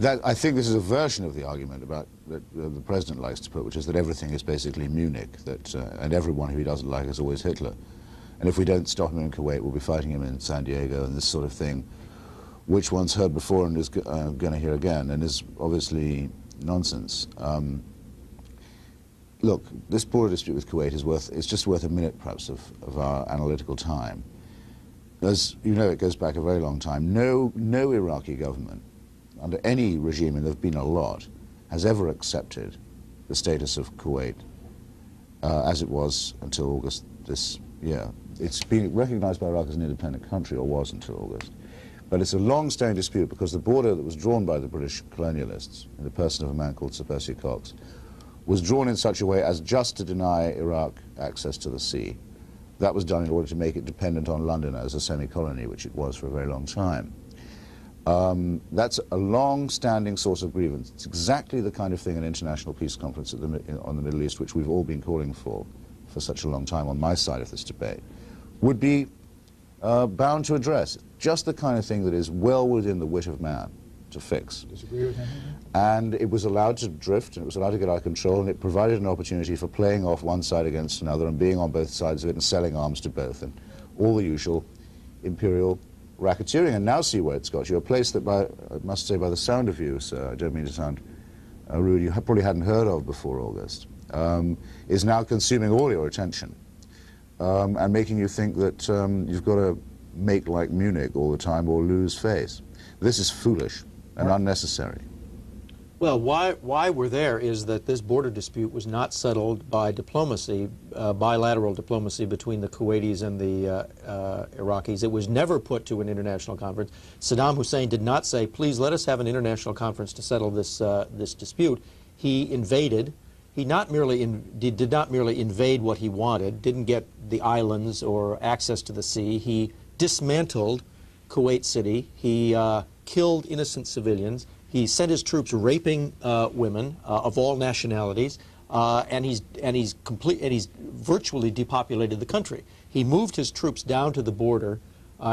I think this is a version of the argument about that the president likes to put, which is that everything is basically Munich, that and everyone who he doesn't like is always Hitler. And if we don't stop him in Kuwait, we'll be fighting him in San Diego and this sort of thing, which one's heard before and is going to hear again, and is obviously nonsense. Look, this border dispute with Kuwait is just worth a minute, perhaps, of our analytical time. As you know, it goes back a very long time. No Iraqi government, under any regime, and there have been a lot, has ever accepted the status of Kuwait as it was until August this year. It's been recognized by Iraq as an independent country, or was until August. But it's a long-standing dispute because the border that was drawn by the British colonialists, in the person of a man called Sir Percy Cox, was drawn in such a way as just to deny Iraq access to the sea. That was done in order to make it dependent on London as a semi-colony, which it was for a very long time. That's a long-standing source of grievance. It's exactly the kind of thing an international peace conference on the Middle East, which we've all been calling for such a long time on my side of this debate, would be bound to address. Just the kind of thing that is well within the wit of man to fix. Disagree with him? And it was allowed to drift, and it was allowed to get out of control, and it provided an opportunity for playing off one side against another and being on both sides of it and selling arms to both, and all the usual imperial racketeering. And now see where it's got you. A place that, I must say, by the sound of you, sir, I don't mean to sound rude, you probably hadn't heard of before August, is now consuming all your attention and making you think that you've got to make like Munich all the time or lose face. This is foolish and unnecessary. Well, why we're there is that this border dispute was not settled by diplomacy, bilateral diplomacy between the Kuwaitis and the Iraqis. It was never put to an international conference. Saddam Hussein did not say, please let us have an international conference to settle this, this dispute. He invaded. He did not merely invade what he wanted, didn't get the islands or access to the sea. He dismantled Kuwait City. He killed innocent civilians. He sent his troops raping women of all nationalities, and he's virtually depopulated the country. He moved his troops down to the border,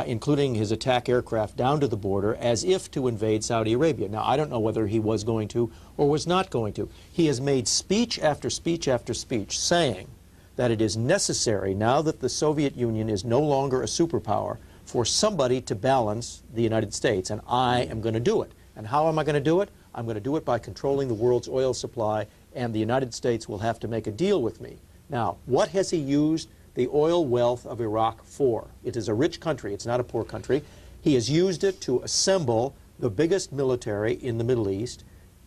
including his attack aircraft down to the border, as if to invade Saudi Arabia. Now, I don't know whether he was going to or was not going to. He has made speech after speech after speech saying that it is necessary, now that the Soviet Union is no longer a superpower, for somebody to balance the United States, and I am going to do it. And how am I going to do it? I'm going to do it by controlling the world's oil supply, and the United States will have to make a deal with me. Now, what has he used the oil wealth of Iraq for? It is a rich country. It's not a poor country. He has used it to assemble the biggest military in the Middle East.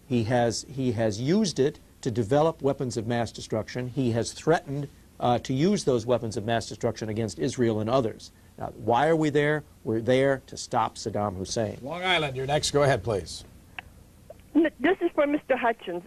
He has used it to develop weapons of mass destruction. He has threatened to use those weapons of mass destruction against Israel and others. Now, why are we there? We're there to stop Saddam Hussein. Long Island, you're next. Go ahead, please. This is for Mr. Hitchens.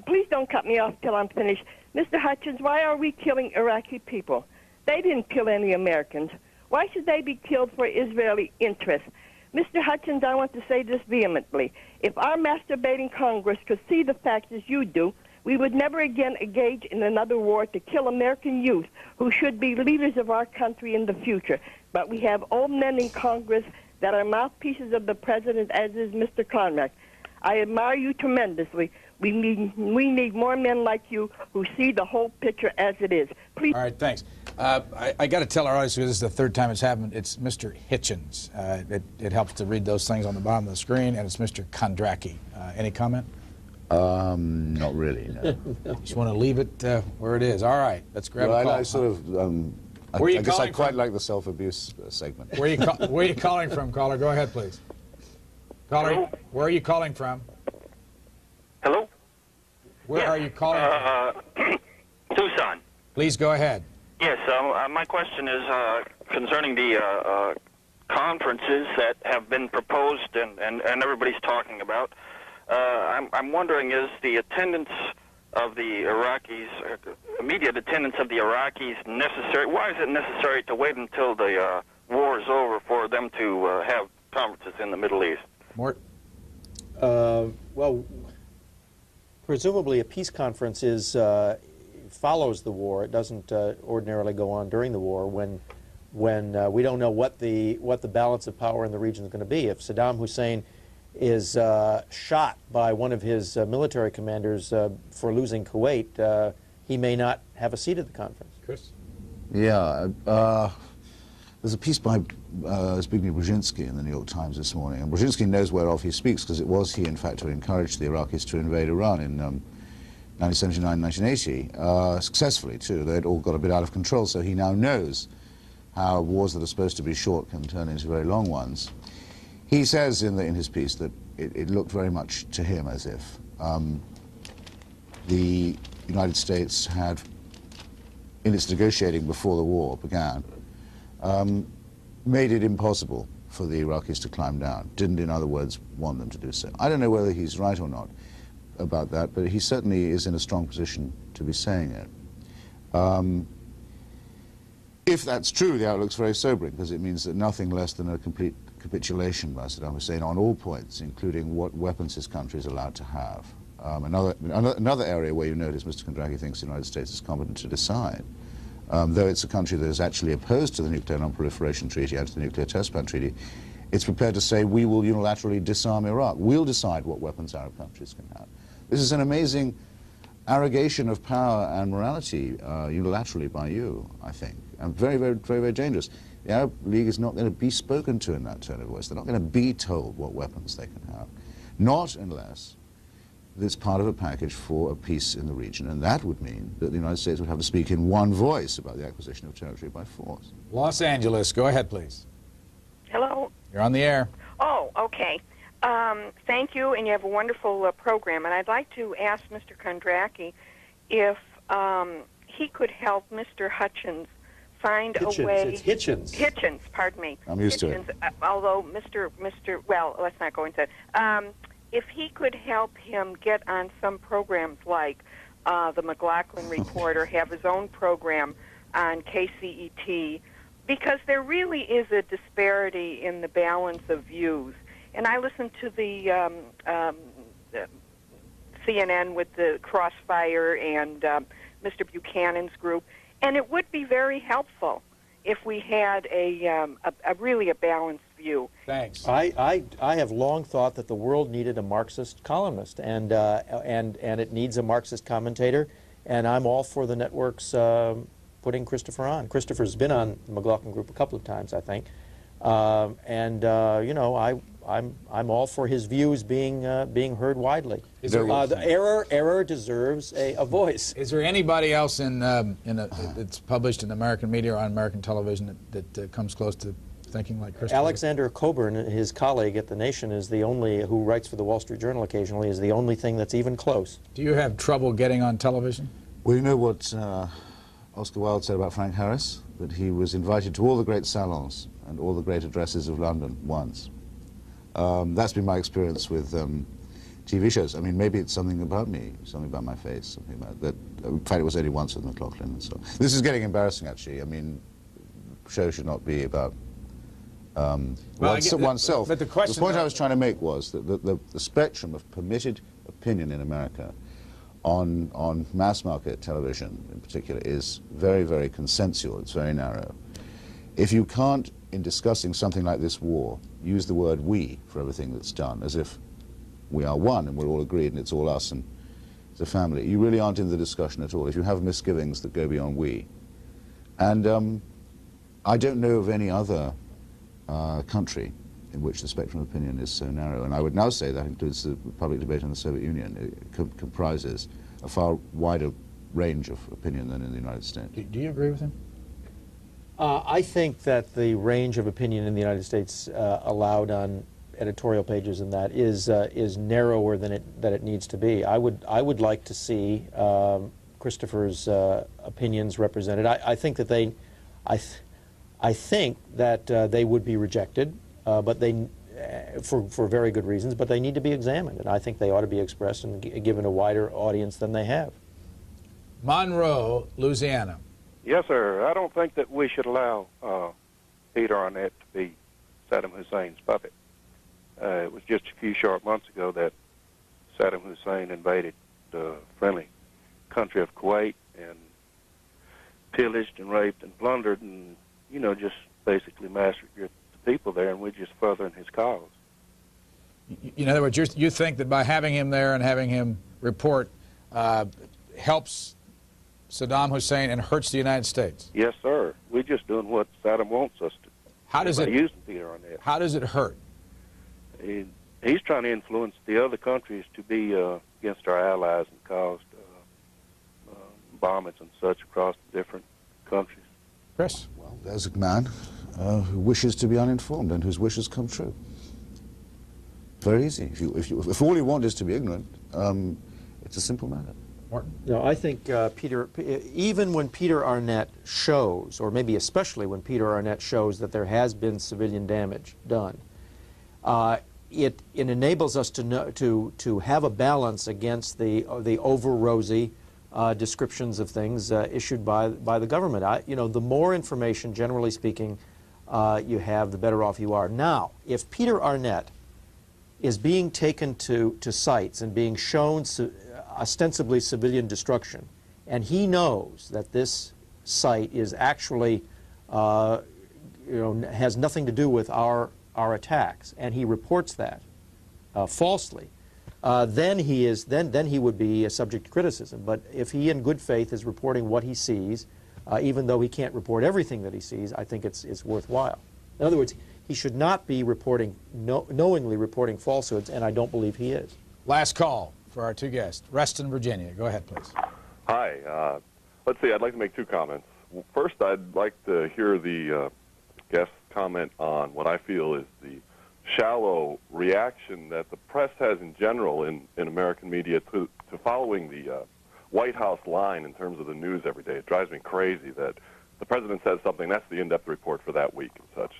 Please don't cut me off till I'm finished. Mr. Hitchens, why are we killing Iraqi people? They didn't kill any Americans. Why should they be killed for Israeli interests? Mr. Hitchens, I want to say this vehemently. If our masturbating Congress could see the facts as you do, we would never again engage in another war to kill American youth who should be leaders of our country in the future. But we have old men in Congress that are mouthpieces of the president, as is Mr. Kondracke. I admire you tremendously. We need more men like you who see the whole picture as it is. Please. All right, thanks. I got to tell our audience, because this is the third time it's happened, it's Mr. Hitchens. It helps to read those things on the bottom of the screen, and it's Mr. Kondracke. Any comment? Not really, no. Just want to leave it where it is. All right, let's grab a call. I sort of, I guess I quite like the self-abuse segment. Where are you calling from, caller? Go ahead, please. Caller, hello? Where are you calling from? Hello? Where are you calling from? Tucson. Please go ahead. Yes, my question is concerning the conferences that have been proposed and everybody's talking about. I'm wondering, is the attendance of the Iraqis, immediate attendance of the Iraqis necessary? Why is it necessary to wait until the war is over for them to have conferences in the Middle East? Mort? Well, presumably a peace conference follows the war. It doesn't ordinarily go on during the war when we don't know what the balance of power in the region is going to be. If Saddam Hussein is shot by one of his military commanders for losing Kuwait, he may not have a seat at the conference. Chris? Yeah. There's a piece by Zbigniew Brzezinski in the New York Times this morning, and Brzezinski knows whereof he speaks, because it was he, in fact, who encouraged the Iraqis to invade Iran in 1979, 1980, successfully, too. They'd all got a bit out of control, so he now knows how wars that are supposed to be short can turn into very long ones. He says in his piece that it looked very much to him as if the United States had, in its negotiating before the war began, made it impossible for the Iraqis to climb down, didn't, in other words, want them to do so. I don't know whether he's right or not about that, but he certainly is in a strong position to be saying it. If that's true, the outlook's very sobering, because it means that nothing less than a complete capitulation by Saddam Hussein on all points, including what weapons his country is allowed to have. Another area where you notice Mr. Kondracke thinks the United States is competent to decide, though it's a country that is actually opposed to the Nuclear Non-Proliferation Treaty and to the Nuclear Test Ban Treaty, it's prepared to say we will unilaterally disarm Iraq. We'll decide what weapons Arab countries can have. This is an amazing arrogation of power and morality unilaterally by you, I think, and very, very, very, very dangerous. The Arab League is not going to be spoken to in that tone of voice. They're not going to be told what weapons they can have, not unless it's part of a package for a peace in the region, and that would mean that the United States would have to speak in one voice about the acquisition of territory by force. Los Angeles, go ahead, please. Hello. You're on the air. Oh, okay. Thank you, and you have a wonderful program. And I'd like to ask Mr. Kondracke if he could help Mr. Hutchins find a way. It's Hitchens. Hitchens, pardon me. I'm used to it. Although well, let's not go into that. If he could help him get on some programs like the McLaughlin Report or have his own program on KCET, because there really is a disparity in the balance of views. And I listened to the CNN with the Crossfire and Mr. Buchanan's group, and it would be very helpful if we had a really balanced view. Thanks. I have long thought that the world needed a Marxist columnist, and it needs a Marxist commentator, and I'm all for the networks putting Christopher on. Christopher's been on the McLaughlin Group a couple of times, I think, you know, I'm all for his views being heard widely. The error deserves a voice. Is there anybody else that's published in American media or on American television that comes close to thinking like Christopher? Alexander Coburn, his colleague at The Nation, is the only, who writes for the Wall Street Journal occasionally, is the only thing that's even close. Do you have trouble getting on television? Well, you know what Oscar Wilde said about Frank Harris? That he was invited to all the great salons and all the great addresses of London once. That's been my experience with TV shows. I mean, maybe it's something about me, something about my face, something about that. In fact, it was only once with McLaughlin and so on. This is getting embarrassing, actually. I mean, shows should not be about oneself. But the point I was trying to make was that the spectrum of permitted opinion in America on mass market television in particular is very, very consensual. It's very narrow. If you can't, in discussing something like this war, use the word we for everything that's done, as if we are one and we're all agreed and it's all us and it's a family, you really aren't in the discussion at all if you have misgivings that go beyond we. And I don't know of any other country in which the spectrum of opinion is so narrow. And I would now say that includes the public debate in the Soviet Union. It comprises a far wider range of opinion than in the United States. Do you agree with him? I think that the range of opinion in the United States allowed on editorial pages and that is narrower than it needs to be. I would like to see Christopher's opinions represented. I think that they would be rejected, but they for very good reasons. But they need to be examined, and I think they ought to be expressed and given a wider audience than they have. Monroe, Louisiana. Yes, sir. I don't think that we should allow Peter Arnett to be Saddam Hussein's puppet. It was just a few short months ago that Saddam Hussein invaded the friendly country of Kuwait and pillaged and raped and plundered and, you know, just basically massacred the people there, and we're just furthering his cause. In other words, you think that by having him there and having him report helps Saddam Hussein and hurts the United States? Yes, sir. We're just doing what Saddam wants us to. How does it? Using Peter Arnett. How does it hurt? He's trying to influence the other countries to be against our allies and caused bombings and such across the different countries. Chris? Well, there's a man who wishes to be uninformed and whose wishes come true. Very easy. If all you want is to be ignorant, it's a simple matter. Morton? No, I think even when Peter Arnett shows, or maybe especially when Peter Arnett shows that there has been civilian damage done, it enables us to have a balance against the over-rosy descriptions of things issued by the government. You know, the more information, generally speaking, you have, the better off you are. Now, if Peter Arnett is being taken to sites and being shown ostensibly civilian destruction, and he knows that this site is actually, you know, has nothing to do with our attacks, and he reports that falsely, then he would be subject to criticism. But if he, in good faith, is reporting what he sees, even though he can't report everything that he sees, I think it's worthwhile. In other words, he should not be knowingly reporting falsehoods, and I don't believe he is. Last call for our two guests. Reston, Virginia. Go ahead, please. Hi. Let's see, I'd like to make two comments. First, I'd like to hear the guest comment on what I feel is the shallow reaction that the press has in general in American media to following the White House line in terms of the news every day. It drives me crazy that the president says something, that's the in-depth report for that week and such.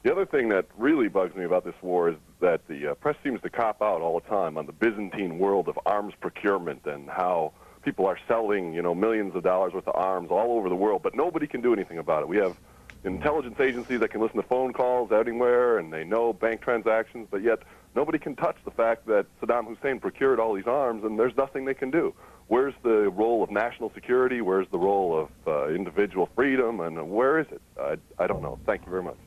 The other thing that really bugs me about this war is that the press seems to cop out all the time on the Byzantine world of arms procurement and how people are selling, you know, millions of dollars worth of arms all over the world, but nobody can do anything about it. We have intelligence agencies that can listen to phone calls anywhere, and they know bank transactions, but yet nobody can touch the fact that Saddam Hussein procured all these arms, and there's nothing they can do. Where's the role of national security? Where's the role of individual freedom? And where is it? I don't know. Thank you very much.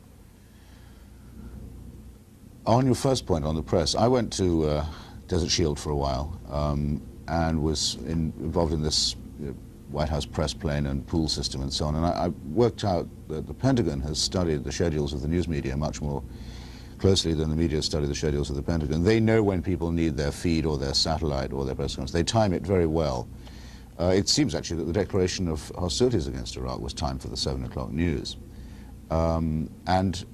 On your first point on the press, I went to Desert Shield for a while and was involved in this White House press plane and pool system and so on. And I worked out that the Pentagon has studied the schedules of the news media much more closely than the media study the schedules of the Pentagon. They know when people need their feed or their satellite or their press conference. They time it very well. It seems actually that the declaration of hostilities against Iraq was timed for the 7 o'clock news. And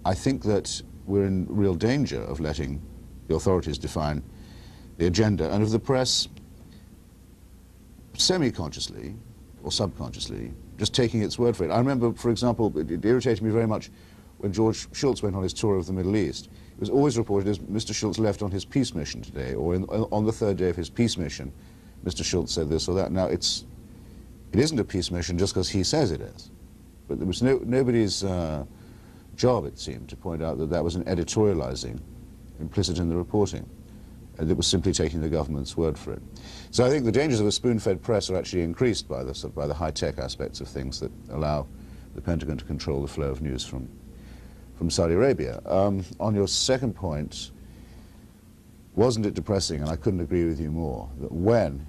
I think that we're in real danger of letting the authorities define the agenda, and of the press semi-consciously or subconsciously just taking its word for it. I remember, for example, it irritated me very much when George Shultz went on his tour of the Middle East. It was always reported as Mr. Shultz left on his peace mission today, or on the third day of his peace mission, Mr. Shultz said this or that. Now, it isn't a peace mission just because he says it is. But there was nobody's job, it seemed, to point out that that was an editorializing implicit in the reporting. And it was simply taking the government's word for it. So I think the dangers of a spoon-fed press are actually increased by the high-tech aspects of things that allow the Pentagon to control the flow of news from Saudi Arabia. On your second point, wasn't it depressing, and I couldn't agree with you more, that when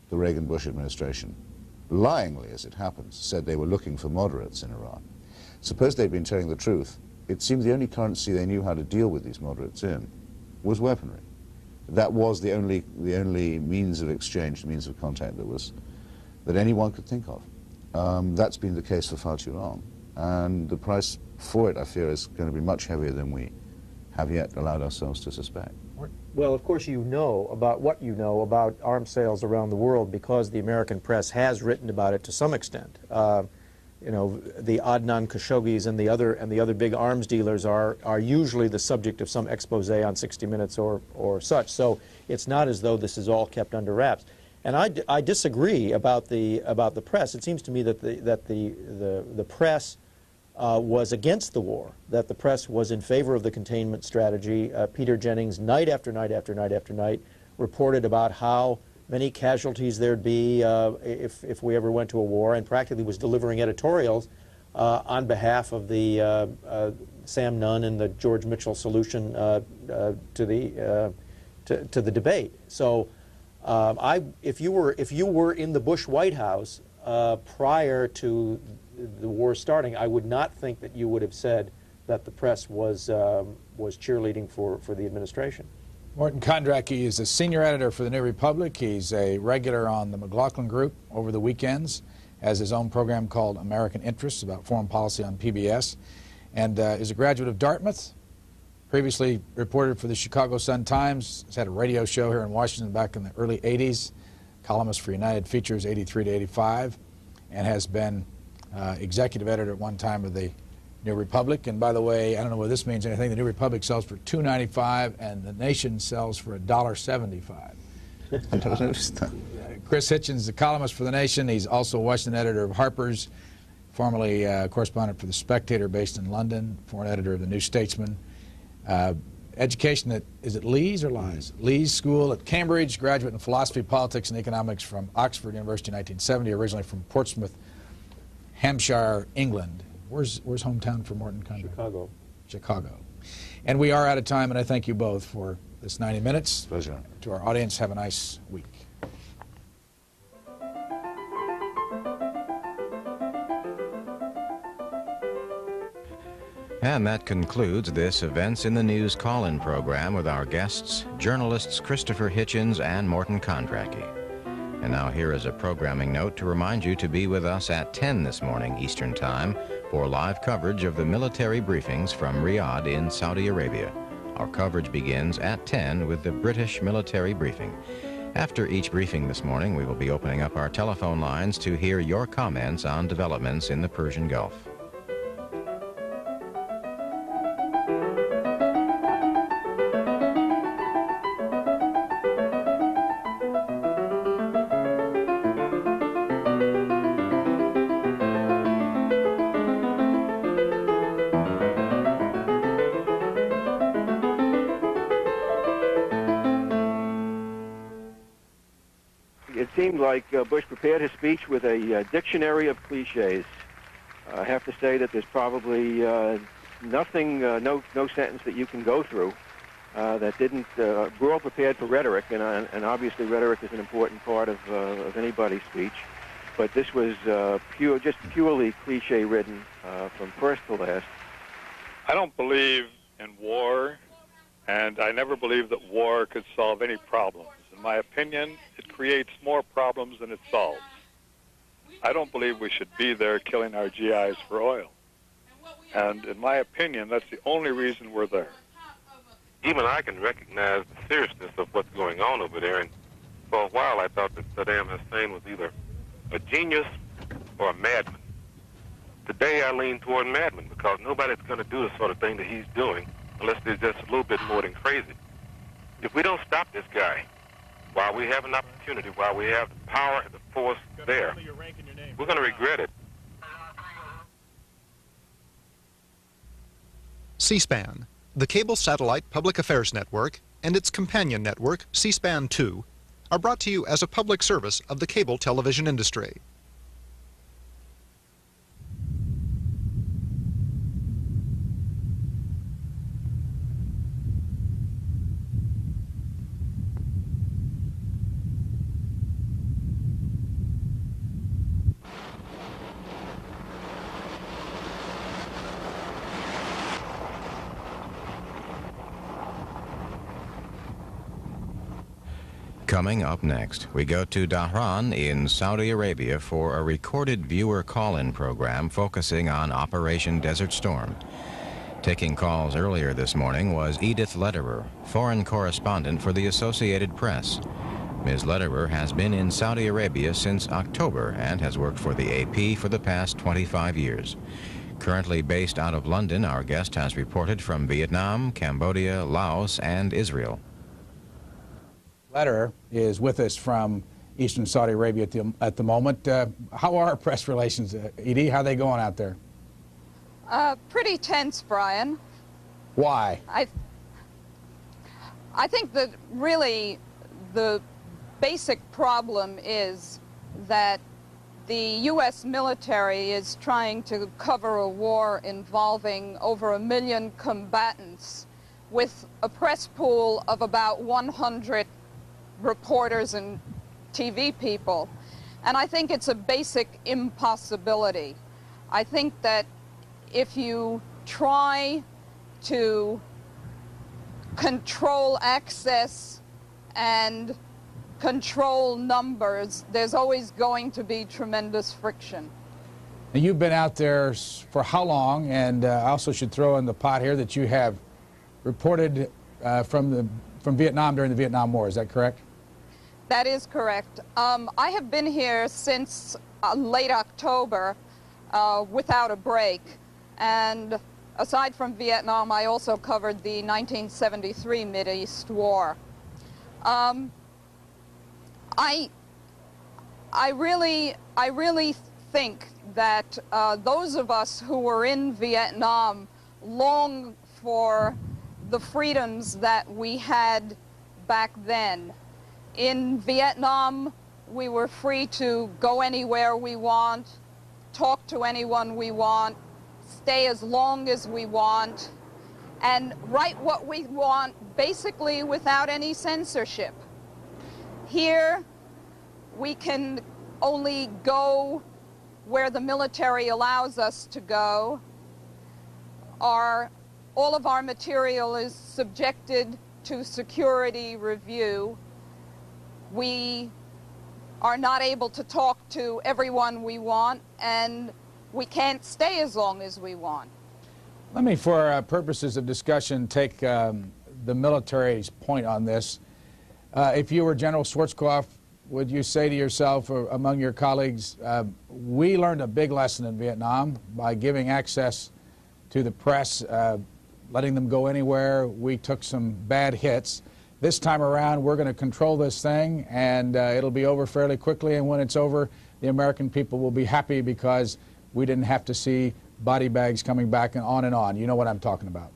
the Reagan-Bush administration, lyingly as it happens, said they were looking for moderates in Iran, suppose they'd been telling the truth, it seemed the only currency they knew how to deal with these moderates in was weaponry. That was the only means of exchange, the means of contact that anyone could think of. That's been the case for far too long, and the price for it, I fear, is going to be much heavier than we have yet allowed ourselves to suspect. Well, of course, you know about what you know about arms sales around the world because the American press has written about it to some extent. You know, the Adnan Khashoggis and the other big arms dealers are usually the subject of some expose on 60 Minutes or such. So it's not as though this is all kept under wraps. And I disagree about the press. It seems to me that the press was against the war, that the press was in favor of the containment strategy. Peter Jennings, night after night after night after night, reported about how many casualties there'd be if we ever went to a war, and practically was delivering editorials on behalf of the Sam Nunn and the George Mitchell solution to the debate. So, if you were in the Bush White House prior to the war starting, I would not think that you would have said that the press was cheerleading for the administration. Morton Kondracke is a senior editor for the New Republic. He's a regular on the McLaughlin Group over the weekends, has his own program called American Interests about foreign policy on PBS, and is a graduate of Dartmouth. Previously reported for the Chicago Sun-Times. Has had a radio show here in Washington back in the early 80s. Columnist for United Features 83 to 85, and has been executive editor at one time of the New Republic. And by the way, I don't know whether this means anything. The New Republic sells for $2.95, and the Nation sells for $1.75. I don't understand. Chris Hitchens is a columnist for the Nation. He's also a Washington editor of Harper's, formerly correspondent for the Spectator, based in London, foreign editor of the New Statesman. Education at, is it Lees or Lies? Lees School at Cambridge, graduate in philosophy, politics, and economics from Oxford University in 1970, originally from Portsmouth, Hampshire, England. Where's hometown for Morton Kondracke? Chicago. Chicago. And we are out of time, and I thank you both for this 90 minutes. Pleasure. To our audience, have a nice week. And that concludes this Events in the News call-in program with our guests, journalists Christopher Hitchens and Morton Kondracke. And now here is a programming note to remind you to be with us at 10 this morning Eastern Time for live coverage of the military briefings from Riyadh in Saudi Arabia. Our coverage begins at 10 with the British military briefing. After each briefing this morning, we will be opening up our telephone lines to hear your comments on developments in the Persian Gulf. It seemed like Bush prepared his speech with a dictionary of cliches. I have to say that there's probably nothing, no sentence that you can go through that didn't. We're all prepared for rhetoric, and obviously rhetoric is an important part of anybody's speech. But this was just purely cliche-ridden from first to last. I don't believe in war, and I never believed that war could solve any problems. In my opinion, it creates more problems than it solves. I don't believe we should be there killing our GIs for oil. And in my opinion, that's the only reason we're there. Even I can recognize the seriousness of what's going on over there. And for a while, I thought that Saddam Hussein was either a genius or a madman. Today, I lean toward madman because nobody's going to do the sort of thing that he's doing unless they're just a little bit more than crazy. If we don't stop this guy, while we have an opportunity, while we have the power and the force there, we're going to regret it. C-SPAN, the cable satellite public affairs network, and its companion network, C-SPAN 2, are brought to you as a public service of the cable television industry. Coming up next, we go to Dhahran in Saudi Arabia for a recorded viewer call-in program focusing on Operation Desert Storm. Taking calls earlier this morning was Edith Lederer, foreign correspondent for the Associated Press. Ms. Lederer has been in Saudi Arabia since October and has worked for the AP for the past 25 years. Currently based out of London, our guest has reported from Vietnam, Cambodia, Laos, and Israel. Lederer is with us from eastern Saudi Arabia at the moment. How are press relations, Edie? How are they going out there? Pretty tense, Brian. Why? I think that really the basic problem is that the U.S. military is trying to cover a war involving over 1 million combatants with a press pool of about 100 reporters and TV people. And I think it's a basic impossibility. I think that if you try to control access and control numbers, there's always going to be tremendous friction. Now, you've been out there for how long? And I also should throw in the pot here that you have reported from Vietnam during the Vietnam War. Is that correct? That is correct. I have been here since late October without a break. And aside from Vietnam, I also covered the 1973 Mideast War. I really think that those of us who were in Vietnam long for the freedoms that we had back then. In Vietnam, we were free to go anywhere we want, talk to anyone we want, stay as long as we want, and write what we want basically without any censorship. Here, we can only go where the military allows us to go. All of our material is subjected to security review. We are not able to talk to everyone we want, and we can't stay as long as we want. Let me, for purposes of discussion, take the military's point on this. If you were General Schwarzkopf, would you say to yourself or among your colleagues, we learned a big lesson in Vietnam by giving access to the press, letting them go anywhere. We took some bad hits. This time around, we're going to control this thing, and it'll be over fairly quickly, and when it's over, the American people will be happy because we didn't have to see body bags coming back and on and on. You know what I'm talking about.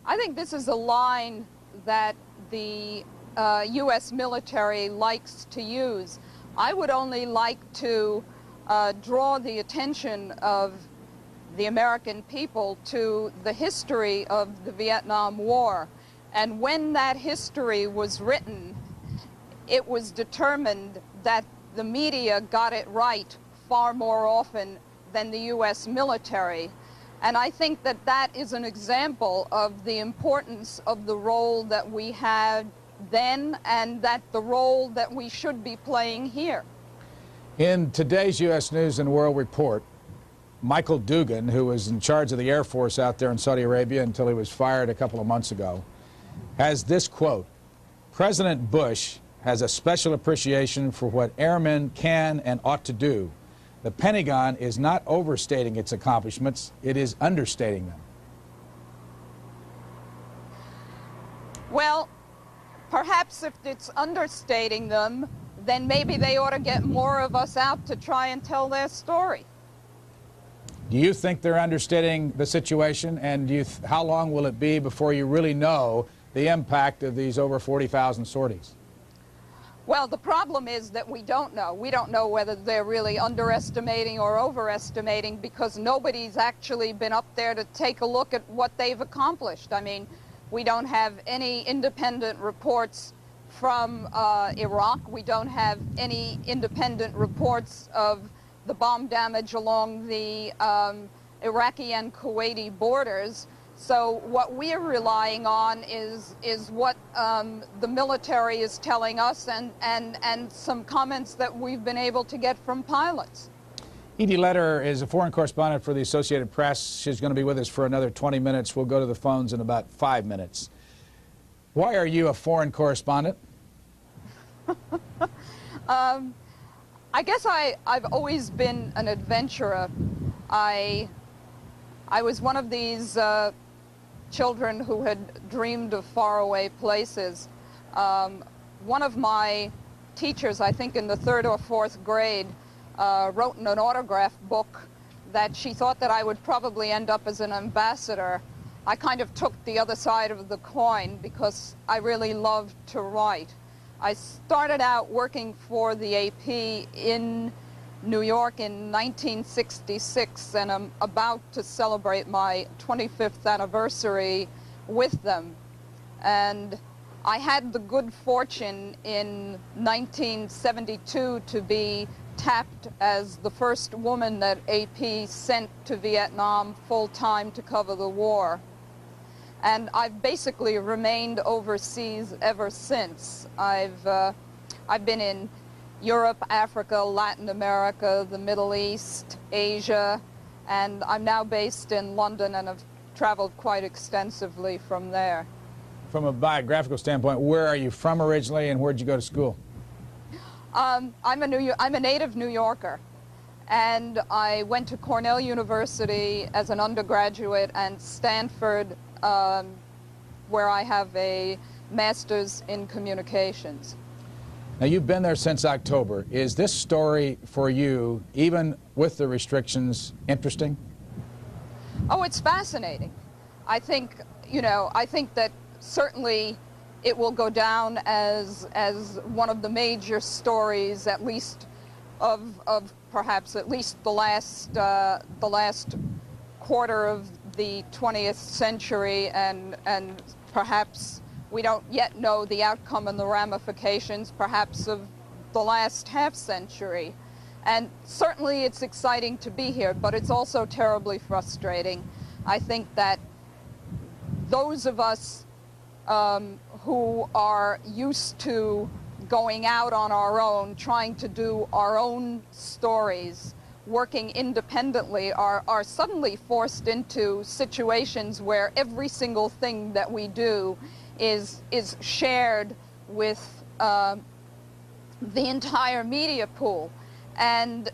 I think this is a line that the U.S. military likes to use. I would only like to draw the attention of the American people to the history of the Vietnam War. And when that history was written, it was determined that the media got it right far more often than the U.S. military. And I think that that is an example of the importance of the role that we had then and that the role that we should be playing here. In today's U.S. News and World Report, Michael Dugan, who was in charge of the Air Force out there in Saudi Arabia until he was fired a couple of months ago, has this quote: "President Bush has a special appreciation for what airmen can and ought to do. The Pentagon is not overstating its accomplishments, it is understating them." Well, perhaps if it's understating them, then maybe they ought to get more of us out to try and tell their story. Do you think they're understating the situation, and how long will it be before you really know the impact of these over 40,000 sorties? Well, the problem is that we don't know. We don't know whether they're really underestimating or overestimating because nobody's actually been up there to take a look at what they've accomplished. I mean, we don't have any independent reports from Iraq. We don't have any independent reports of the bomb damage along the Iraqi and Kuwaiti borders. So what we're relying on is what the military is telling us and some comments that we've been able to get from pilots. Edie Leder is a foreign correspondent for the Associated Press. She's going to be with us for another 20 minutes. We'll go to the phones in about 5 minutes. Why are you a foreign correspondent? I guess I've always been an adventurer. I was one of these children who had dreamed of faraway places. One of my teachers, I think in the 3rd or 4th grade, wrote in an autograph book that she thought that I would probably end up as an ambassador, I kind of took the other side of the coin because I really loved to write. I started out working for the AP in New York in 1966, and I'm about to celebrate my 25th anniversary with them. And I had the good fortune in 1972 to be tapped as the first woman that AP sent to Vietnam full-time to cover the war. And I've basically remained overseas ever since. I've been in Europe, Africa, Latin America, the Middle East, Asia, and I'm now based in London and have traveled quite extensively from there. From a biographical standpoint, where are you from originally and where did you go to school? I'm a native New Yorker, and I went to Cornell University as an undergraduate and Stanford, where I have a master's in communications. Now, you've been there since October. Is this story for you, even with the restrictions, interesting? Oh, it's fascinating. I think, I think that certainly it will go down as one of the major stories, at least of perhaps at least the last quarter of the 20th century, and perhaps we don't yet know the outcome and the ramifications, perhaps of the last half century. And certainly it's exciting to be here, but it's also terribly frustrating. I think that those of us who are used to going out on our own, trying to do our own stories, working independently, are suddenly forced into situations where every single thing that we do is shared with the entire media pool, and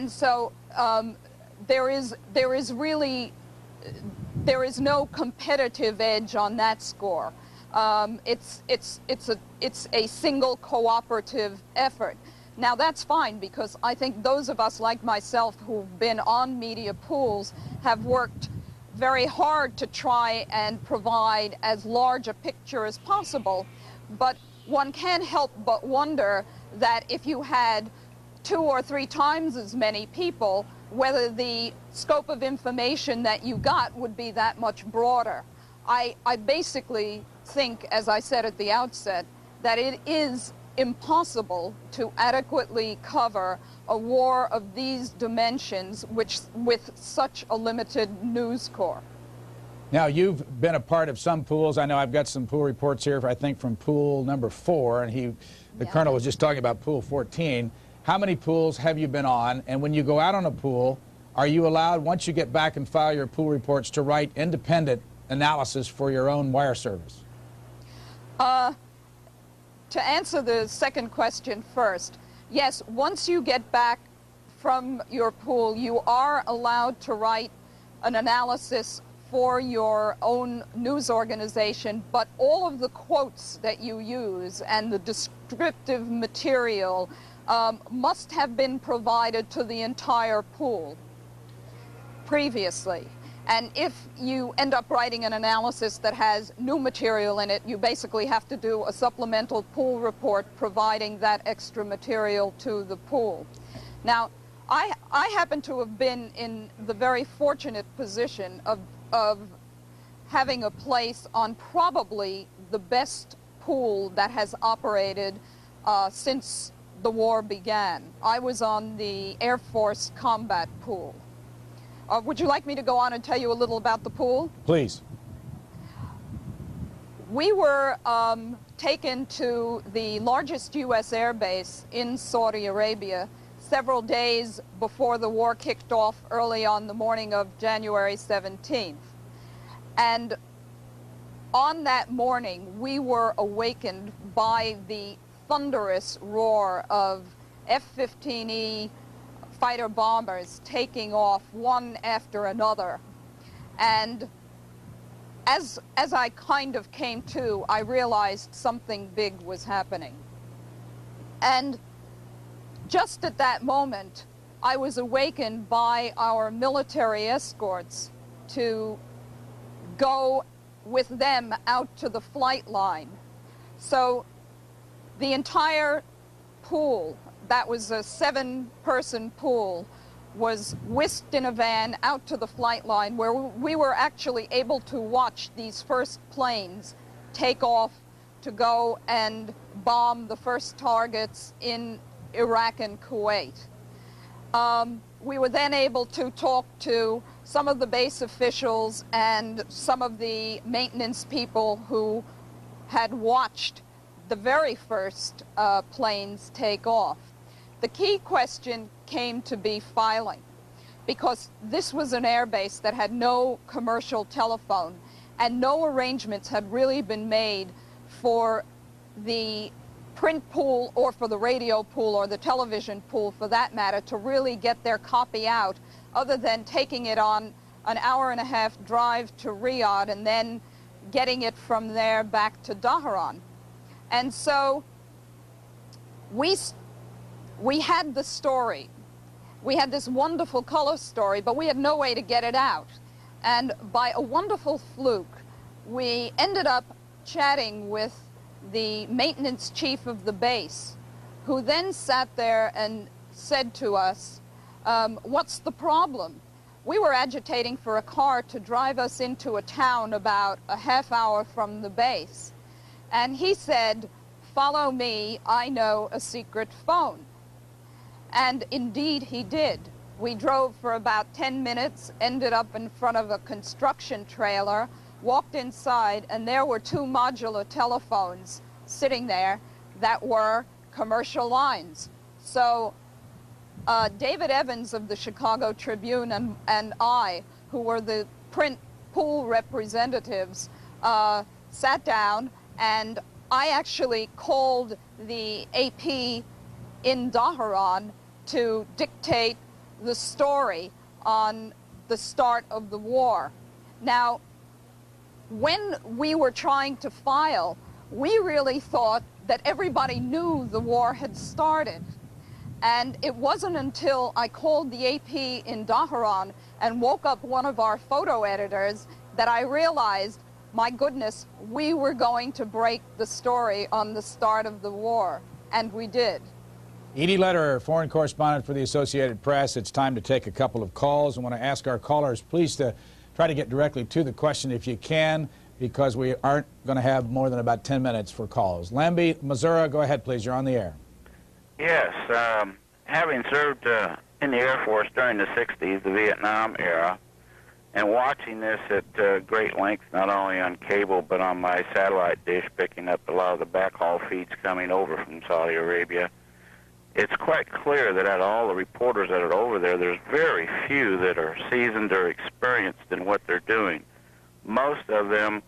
so there is no competitive edge on that score. It's a single cooperative effort. Now that's fine, because I think those of us like myself who've been on media pools have worked very hard to try and provide as large a picture as possible, but one can't help but wonder that if you had 2 or 3 times as many people, whether the scope of information that you got would be that much broader. I basically think, as I said at the outset, that it is impossible to adequately cover a war of these dimensions with such a limited news corps. Now, you've been a part of some pools. I know I've got some pool reports here, I think, from pool number 4, and the colonel was just talking about pool 14. How many pools have you been on? And when you go out on a pool, are you allowed, once you get back and file your pool reports, to write independent analysis for your own wire service? To answer the second question first, yes, once you get back from your pool, you are allowed to write an analysis for your own news organization, but all of the quotes that you use and the descriptive material must have been provided to the entire pool previously. And if you end up writing an analysis that has new material in it, you basically have to do a supplemental pool report providing that extra material to the pool. Now, I happen to have been in the very fortunate position of having a place on probably the best pool that has operated since the war began. I was on the Air Force combat pool. Would you like me to go on and tell you a little about the pool? Please. We were taken to the largest U.S. air base in Saudi Arabia several days before the war kicked off early on the morning of January 17th. And on that morning, we were awakened by the thunderous roar of F-15E fighter bombers taking off one after another. And as I kind of came to, I realized something big was happening. And just at that moment, I was awakened by our military escorts to go with them out to the flight line. So the entire pool, that was a 7-person pool, was whisked in a van out to the flight line, where we were actually able to watch these first planes take off to go and bomb the first targets in Iraq and Kuwait. We were then able to talk to some of the base officials and some of the maintenance people who had watched the very first planes take off. The key question came to be filing, because this was an airbase that had no commercial telephone, and no arrangements had really been made for the print pool or for the radio pool or the television pool, for that matter, to really get their copy out, other than taking it on an hour-and-a-half drive to Riyadh and then getting it from there back to Dhahran. And so we had the story. We had this wonderful color story, but we had no way to get it out. And by a wonderful fluke, we ended up chatting with the maintenance chief of the base, who then sat there and said to us, what's the problem? We were agitating for a car to drive us into a town about a half hour from the base. And he said, follow me, I know a secret phone. And indeed he did. We drove for about 10 minutes, ended up in front of a construction trailer, walked inside, and there were 2 modular telephones sitting there that were commercial lines. So David Evans of the Chicago Tribune and I, who were the print pool representatives, sat down, and I actually called the AP in Dhahran to dictate the story on the start of the war. Now, when we were trying to file, we really thought that everybody knew the war had started. And it wasn't until I called the AP in Dhahran and woke up one of our photo editors that I realized, my goodness, we were going to break the story on the start of the war. And we did. Edie Lederer, foreign correspondent for the Associated Press. It's time to take a couple of calls. I want to ask our callers, please, to try to get directly to the question if you can, because we aren't going to have more than about 10 minutes for calls. Lambie, Missouri, go ahead, please. You're on the air. Yes. Having served in the Air Force during the 60s, the Vietnam era, and watching this at great length, not only on cable but on my satellite dish, picking up a lot of the backhaul feeds coming over from Saudi Arabia, it's quite clear that out of all the reporters that are over there, there's very few that are seasoned or experienced in what they're doing. Most of them,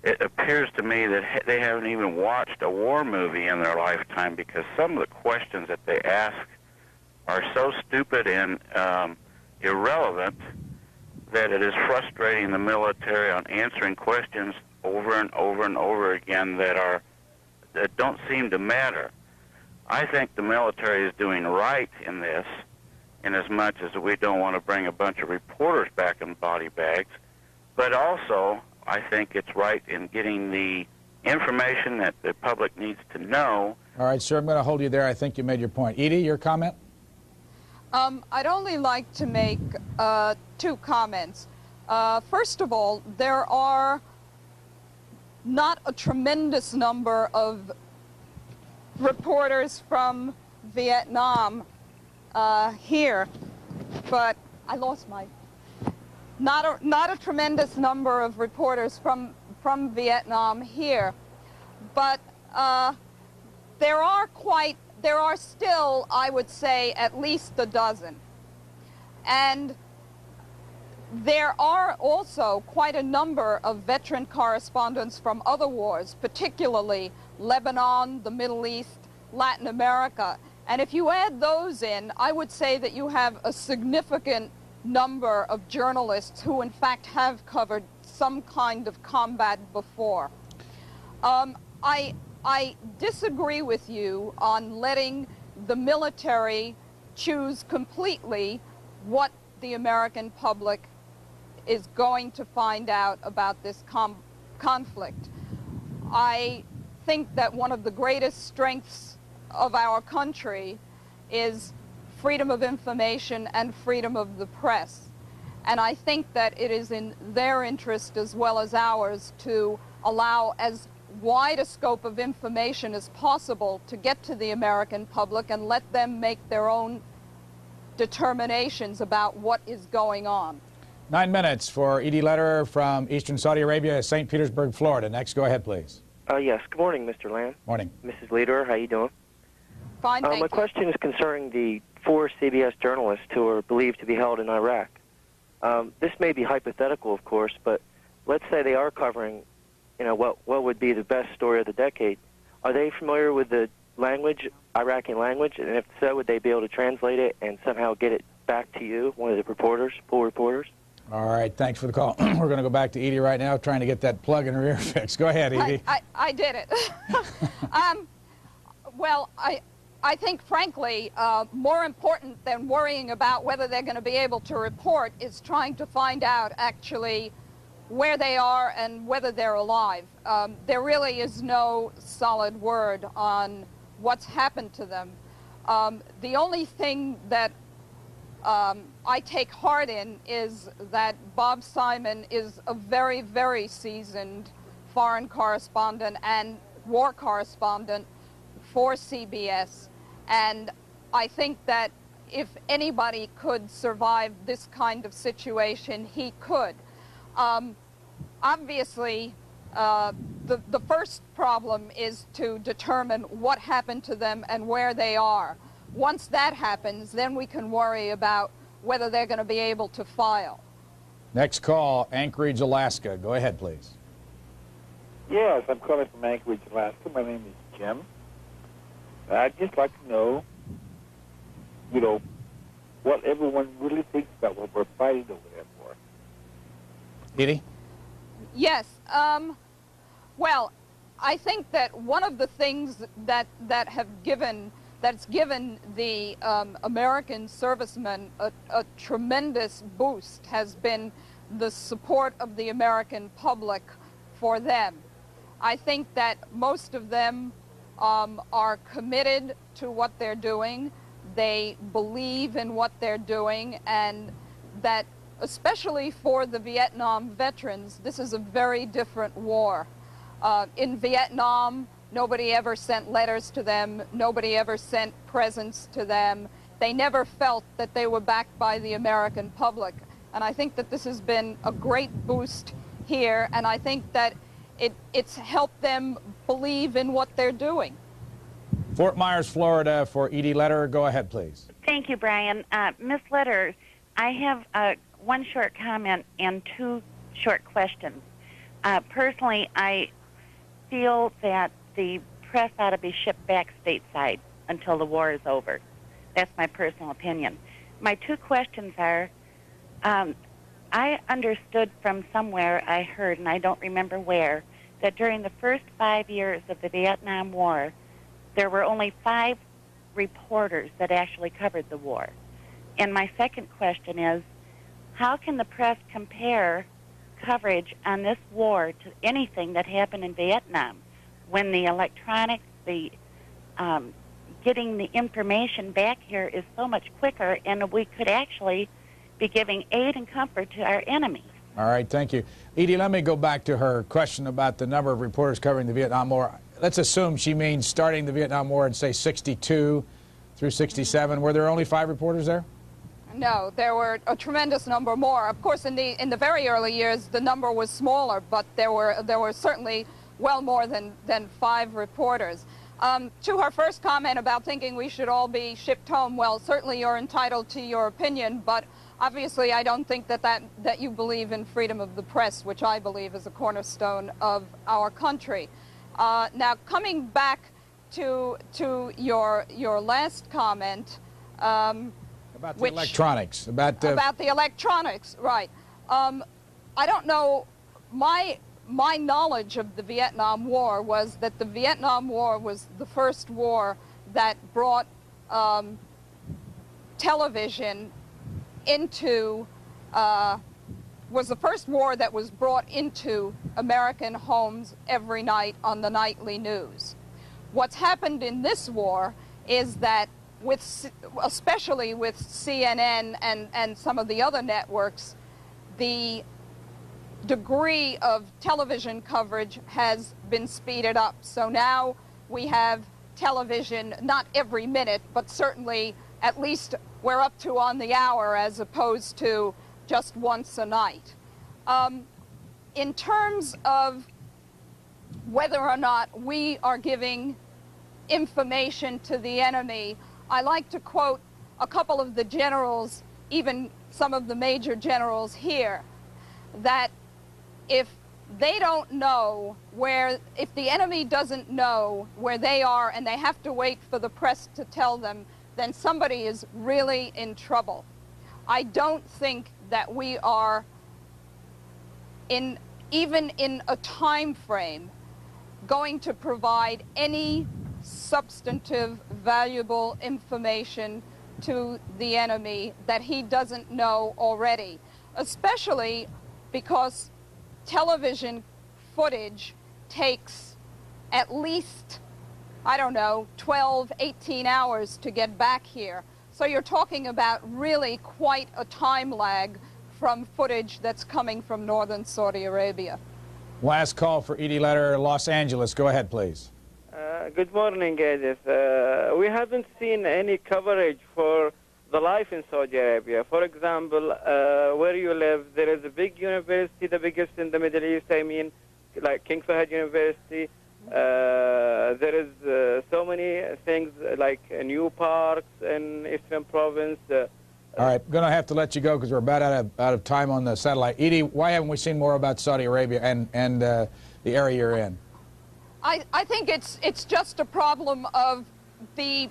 it appears to me that they haven't even watched a war movie in their lifetime, because some of the questions that they ask are so stupid and irrelevant that it is frustrating the military on answering questions over and over and over again that don't seem to matter. I think the military is doing right in this, in as much as we don't want to bring a bunch of reporters back in body bags, but also I think it's right in getting the information that the public needs to know. All right, sir, I'm going to hold you there. I think you made your point. Edie, your comment? I'd only like to make 2 comments. First of all, there are not a tremendous number of reporters from Vietnam here, but I lost my... Not a tremendous number of reporters from Vietnam here, but there are still, I would say, at least a dozen. And there are also quite a number of veteran correspondents from other wars, particularly Lebanon, the Middle East, Latin America. And if you add those in, I would say that you have a significant number of journalists who in fact have covered some kind of combat before. I disagree with you on letting the military choose completely what the American public is going to find out about this conflict. I think that one of the greatest strengths of our country is freedom of information and freedom of the press. And I think that it is in their interest as well as ours to allow as wide a scope of information as possible to get to the American public and let them make their own determinations about what is going on. 9 minutes for Edie Lederer from Eastern Saudi Arabia, St. Petersburg, Florida. Next, go ahead, please. Yes. Good morning, Mr. Land. Morning. Mrs. Lederer, how you doing? Fine, thank My you. question is concerning the 4 CBS journalists who are believed to be held in Iraq. This may be hypothetical, of course, but let's say they are covering, what would be the best story of the decade. Are they familiar with the language, Iraqi language? And if so, would they be able to translate it and somehow get it back to you, one of the reporters, full reporters? All right, thanks for the call. We're going to go back to Edie right now, trying to get that plug in her ear fixed. Go ahead, Edie. I did it. Well, I think, frankly, more important than worrying about whether they're going to be able to report is trying to find out, actually, where they are and whether they're alive. There really is no solid word on what's happened to them. The only thing that I take heart in is that Bob Simon is a very, very seasoned foreign correspondent and war correspondent for CBS. And I think that if anybody could survive this kind of situation, he could. Obviously, the first problem is to determine what happened to them and where they are. Once that happens, then we can worry about whether they're going to be able to file. Next call, Anchorage, Alaska. Go ahead, please. Yes, I'm calling from Anchorage, Alaska. My name is Jim. I'd just like to know, what everyone really thinks about what we're fighting over there for. Edie? Yes. Well, I think that one of the things that's given the American servicemen a tremendous boost has been the support of the American public for them. I think that most of them are committed to what they're doing. They believe in what they're doing, and that especially for the Vietnam veterans, this is a very different war. In Vietnam, nobody ever sent letters to them. Nobody ever sent presents to them. They never felt that they were backed by the American public. And I think that this has been a great boost here, and I think that it's helped them believe in what they're doing. Fort Myers, Florida, for Edie Lederer. Go ahead, please. Thank you, Brian. Ms. Lederer, I have one short comment and 2 short questions. Personally, I feel that the press ought to be shipped back stateside until the war is over. That's my personal opinion. My 2 questions are, I understood from somewhere I heard, and I don't remember where, that during the first 5 years of the Vietnam War, there were only 5 reporters that actually covered the war. And my second question is, how can the press compare coverage on this war to anything that happened in Vietnam when the electronics, the getting the information back here is so much quicker, and we could actually be giving aid and comfort to our enemies? All right, thank you. Edie, let me go back to her question about the number of reporters covering the Vietnam War. Let's assume she means starting the Vietnam War in, say, 62 through 67. Were there only 5 reporters there? No, there were a tremendous number more. Of course, in the very early years, the number was smaller, but there were certainly well more than 5 reporters. To her first comment about thinking we should all be shipped home, well, certainly you're entitled to your opinion, but obviously I don't think that you believe in freedom of the press, which I believe is a cornerstone of our country. Now, coming back to your last comment, about the electronics, about the electronics, right? I don't know. My knowledge of the Vietnam War was that the Vietnam War was the first war that brought television into, was the first war that was brought into American homes every night on the nightly news. What's happened in this war is that especially with CNN and some of the other networks, the degree of television coverage has been speeded up. So now we have television not every minute, but certainly at least we're up to on the hour as opposed to just once a night. In terms of whether or not we are giving information to the enemy, I like to quote a couple of the generals, even some of the major generals here, that if they don't know where, if the enemy doesn't know where they are and they have to wait for the press to tell them, then somebody is really in trouble. I don't think that we are even in a time frame going to provide any substantive, valuable information to the enemy that he doesn't know already, especially because television footage takes at least, I don't know, 12, 18 hours to get back here. So you're talking about really quite a time lag from footage that's coming from northern Saudi Arabia. Last call for Edie Letter, Los Angeles. Go ahead, please. Good morning, Edith. We haven't seen any coverage for the life in Saudi Arabia. For example, where you live, there is a big university, the biggest in the Middle East, I mean, like King Fahd University. There is so many things like new parks in Eastern Province. All right, I'm going to have to let you go because we're about out of time on the satellite. Edie, why haven't we seen more about Saudi Arabia and the area you're in? I think it's just a problem of the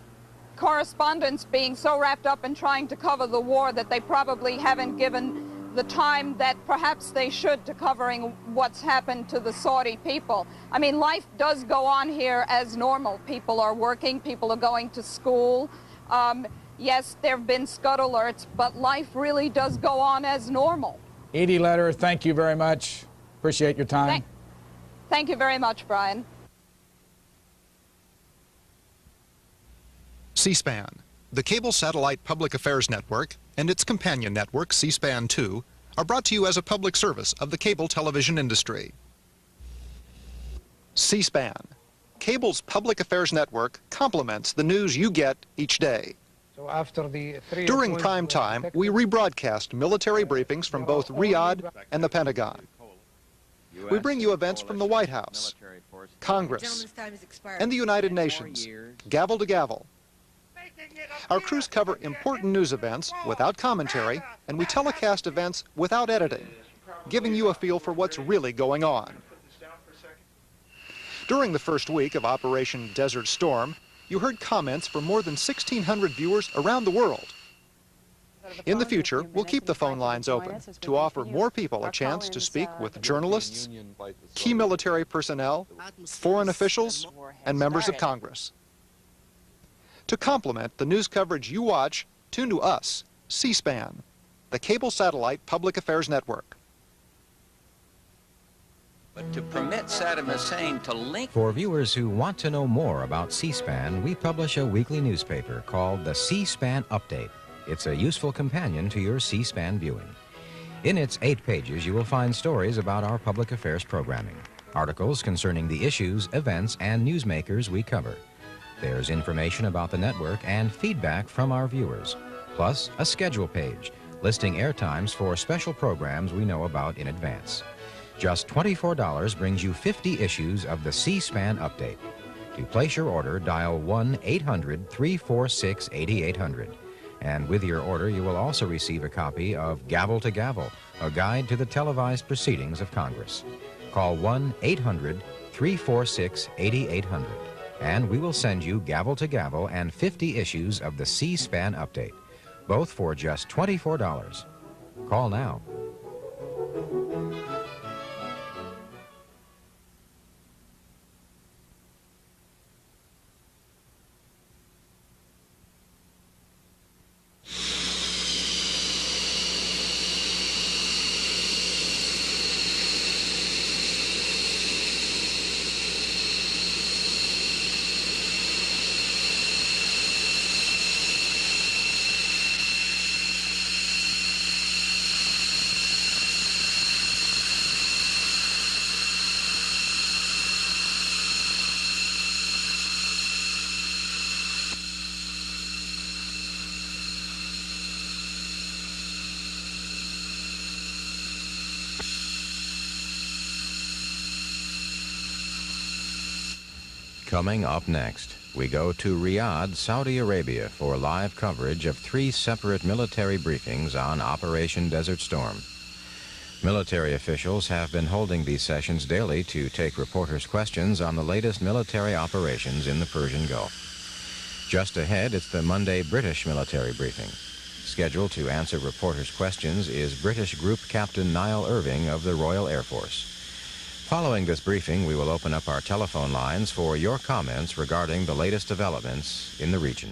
correspondents being so wrapped up in trying to cover the war that they probably haven't given the time that perhaps they should to covering what's happened to the Saudi people. I mean, life does go on here as normal. People are working, people are going to school. Yes, there have been scud alerts, but life really does go on as normal. Edie Letter, thank you very much. Appreciate your time. Thank you very much, Brian. C-SPAN, the cable satellite public affairs network, and its companion network, C-SPAN 2, are brought to you as a public service of the cable television industry. C-SPAN, cable's public affairs network, complements the news you get each day. So after the During prime time, we rebroadcast military briefings from both Riyadh and the Pentagon. We bring you events from the White House, Congress, and the United Nations, gavel to gavel. Our crews cover important news events without commentary, and we telecast events without editing, giving you a feel for what's really going on. During the first week of Operation Desert Storm, you heard comments from more than 1,600 viewers around the world. In the future, we'll keep the phone lines open to offer more people a chance to speak with journalists, key military personnel, foreign officials, and members of Congress. To complement the news coverage you watch, tune to us, C-SPAN, the cable satellite public affairs network. But to permit Saddam Hussein to link... For viewers who want to know more about C-SPAN, we publish a weekly newspaper called the C-SPAN Update. It's a useful companion to your C-SPAN viewing. In its 8 pages, you will find stories about our public affairs programming, articles concerning the issues, events, and newsmakers we cover. There's information about the network and feedback from our viewers, plus a schedule page listing air times for special programs we know about in advance. Just $24 brings you 50 issues of the C-SPAN Update. To place your order, dial 1-800-346-8800. And with your order, you will also receive a copy of Gavel to Gavel, a guide to the televised proceedings of Congress. Call 1-800-346-8800. And we will send you Gavel to Gavel and 50 issues of the C-SPAN Update, both for just $24. Call now. Coming up next, we go to Riyadh, Saudi Arabia for live coverage of 3 separate military briefings on Operation Desert Storm. Military officials have been holding these sessions daily to take reporters' questions on the latest military operations in the Persian Gulf. Just ahead, it's the Monday British military briefing. Scheduled to answer reporters' questions is British Group Captain Niall Irving of the Royal Air Force. Following this briefing, we will open up our telephone lines for your comments regarding the latest developments in the region.